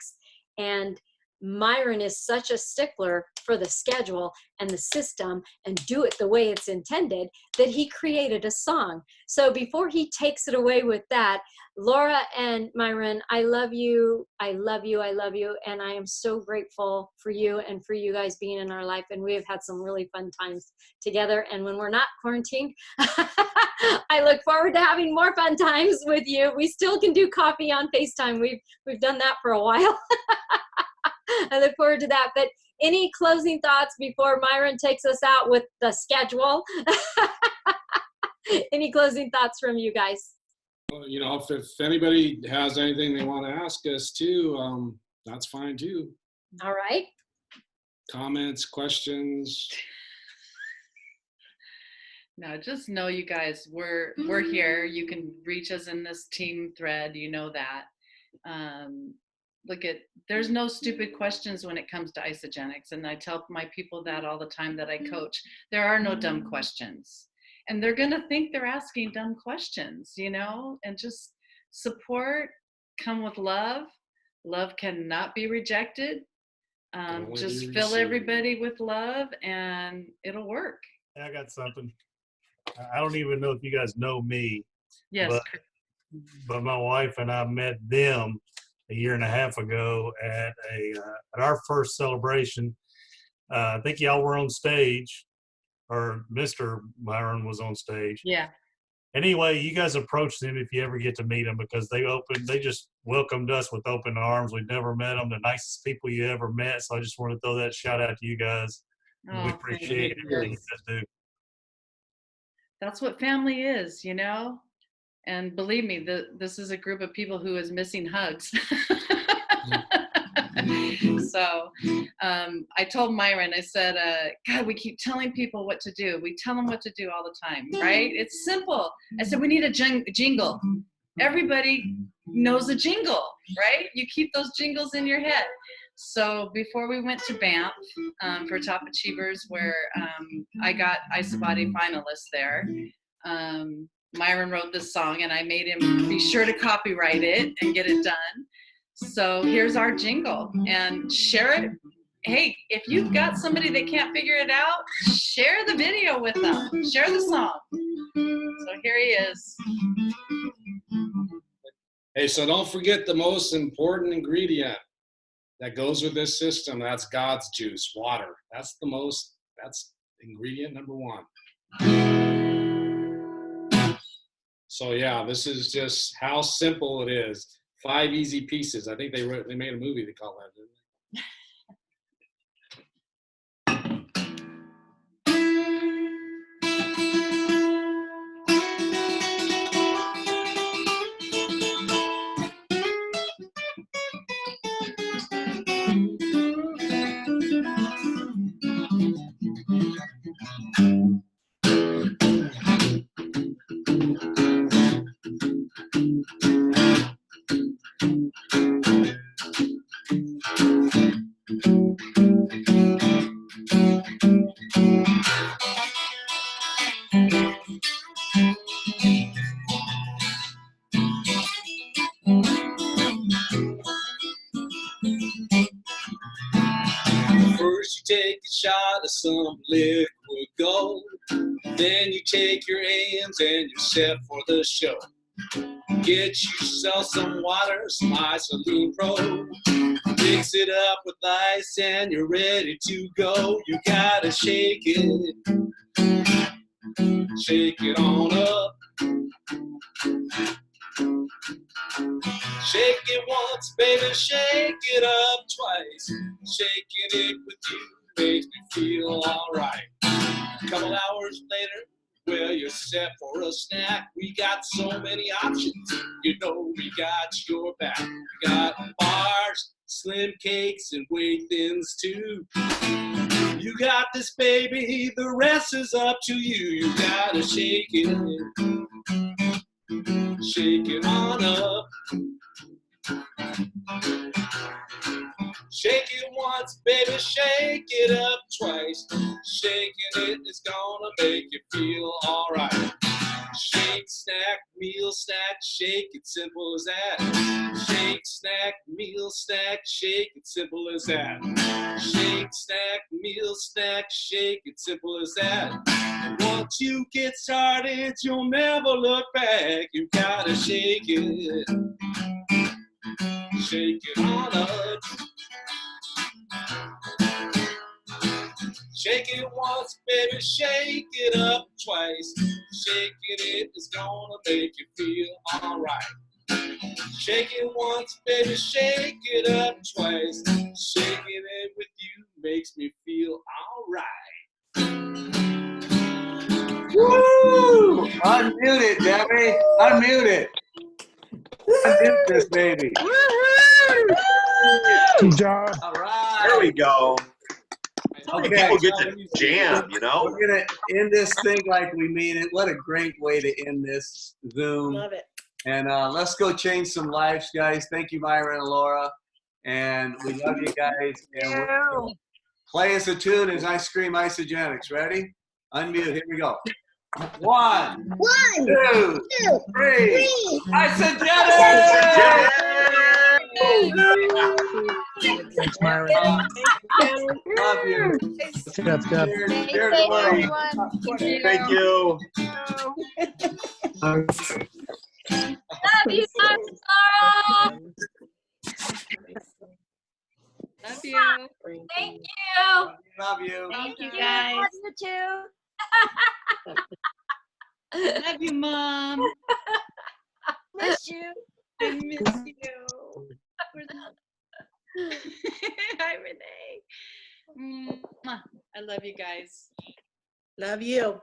[SPEAKER 2] and Myron is such a stickler for the schedule and the system and do it the way it's intended that he created a song. So before he takes it away with that, Laura and Myron, I love you. I love you. I love you. And I am so grateful for you and for you guys being in our life. And we have had some really fun times together. And when we're not quarantined, I look forward to having more fun times with you. We still can do coffee on FaceTime. We've done that for a while. I look forward to that. But any closing thoughts before Myron takes us out with the schedule? Any closing thoughts from you guys?
[SPEAKER 4] Well, you know, if anybody has anything they want to ask us too, that's fine too.
[SPEAKER 2] All right.
[SPEAKER 4] Comments, questions.
[SPEAKER 3] No, just know, you guys, we're here. You can reach us in this team thread. You know that. There's no stupid questions when it comes to Isagenix. And I tell my people that all the time that I coach. There are no dumb questions. And they're going to think they're asking dumb questions, you know, and just support, come with love. Love cannot be rejected. Just fill everybody with love and it'll work.
[SPEAKER 6] I got something. I don't even know if you guys know me.
[SPEAKER 3] Yes.
[SPEAKER 6] But my wife and I met them a year and a half ago at our first celebration. I think y'all were on stage, or Mr. Myron was on stage.
[SPEAKER 3] Yeah.
[SPEAKER 6] Anyway, you guys approach them if you ever get to meet them, because they just welcomed us with open arms. We'd never met them. The nicest people you ever met. So I just want to throw that shout out to you guys.
[SPEAKER 3] Oh,
[SPEAKER 6] we appreciate everything you guys do.
[SPEAKER 3] That's what family is, you know? And believe me, this is a group of people who is missing hugs. So I told Myron, I said, God, we keep telling people what to do. We tell them what to do all the time, right? It's simple. I said, we need a jingle. everybody knows a jingle, right? You keep those jingles in your head. So before we went to Banff for Top Achievers, where I got Isabody finalist there, Myron wrote this song, and I made him be sure to copyright it and get it done. So here's our jingle, and share it. Hey, if you've got somebody that can't figure it out, share the video with them. Share the song. So here he is.
[SPEAKER 4] Hey, so don't forget the most important ingredient that goes with this system. That's God's juice, water. That's ingredient number 1. So yeah, this is just how simple it is. 5 easy pieces. I think they made a movie they call that, didn't they? First you take a shot of some liquid gold. Then you take your hands and you're set for the show. Get yourself some water, some Isolene Pro. Mix it up with ice and you're ready to go. You gotta shake it. Shake it on up. Shake it once, baby, shake it up twice. Shaking it with you makes me feel alright. A couple hours later, well, you're set for a snack. We got so many options, you know we got your back. We got bars, slim cakes, and way thins too. You got this, baby, the rest is up to you. You gotta shake it. Shake it on up. Shake it once, baby, shake it up twice. Shaking it is gonna make you feel alright. Shake, snack, meal, snack, shake it, simple as that. Shake, snack, meal, snack, shake it, simple as that. Shake, snack, meal, snack, shake it, simple as that. Once you get started, you'll never look back. You gotta shake it. Shake it on up. Shake it once, baby, shake it up twice. Shaking it is gonna make you feel alright. Shake it once, baby, shake it up twice. Shaking it with you makes me feel alright.
[SPEAKER 5] Woo! Unmute it, Debbie. Unmute it. Unmute this baby.
[SPEAKER 7] Good job.
[SPEAKER 5] All right.
[SPEAKER 1] There we go.
[SPEAKER 5] Okay.
[SPEAKER 1] People get to jam, you know?
[SPEAKER 5] We're going to end this thing like we mean it. What a great way to end this Zoom.
[SPEAKER 2] Love it.
[SPEAKER 5] And let's go change some lives, guys. Thank you, Myron and Laura. And we love you guys. And we'll play us a tune as I scream Isogenics. Ready? Unmute. Here we go. 1, 2, 3. Isogenics!
[SPEAKER 7] Thanks, Myron.
[SPEAKER 5] Love you.
[SPEAKER 7] Good, good.
[SPEAKER 5] Share the world.
[SPEAKER 1] Thank you.
[SPEAKER 2] Love you, Laura.
[SPEAKER 3] Love you.
[SPEAKER 2] Thank you.
[SPEAKER 5] Love you.
[SPEAKER 3] Thank you, guys.
[SPEAKER 2] Love you too.
[SPEAKER 3] Love you, Mom.
[SPEAKER 2] Miss you.
[SPEAKER 3] I miss you. Hi, Renee. Mwah. I love you guys.
[SPEAKER 8] Love you.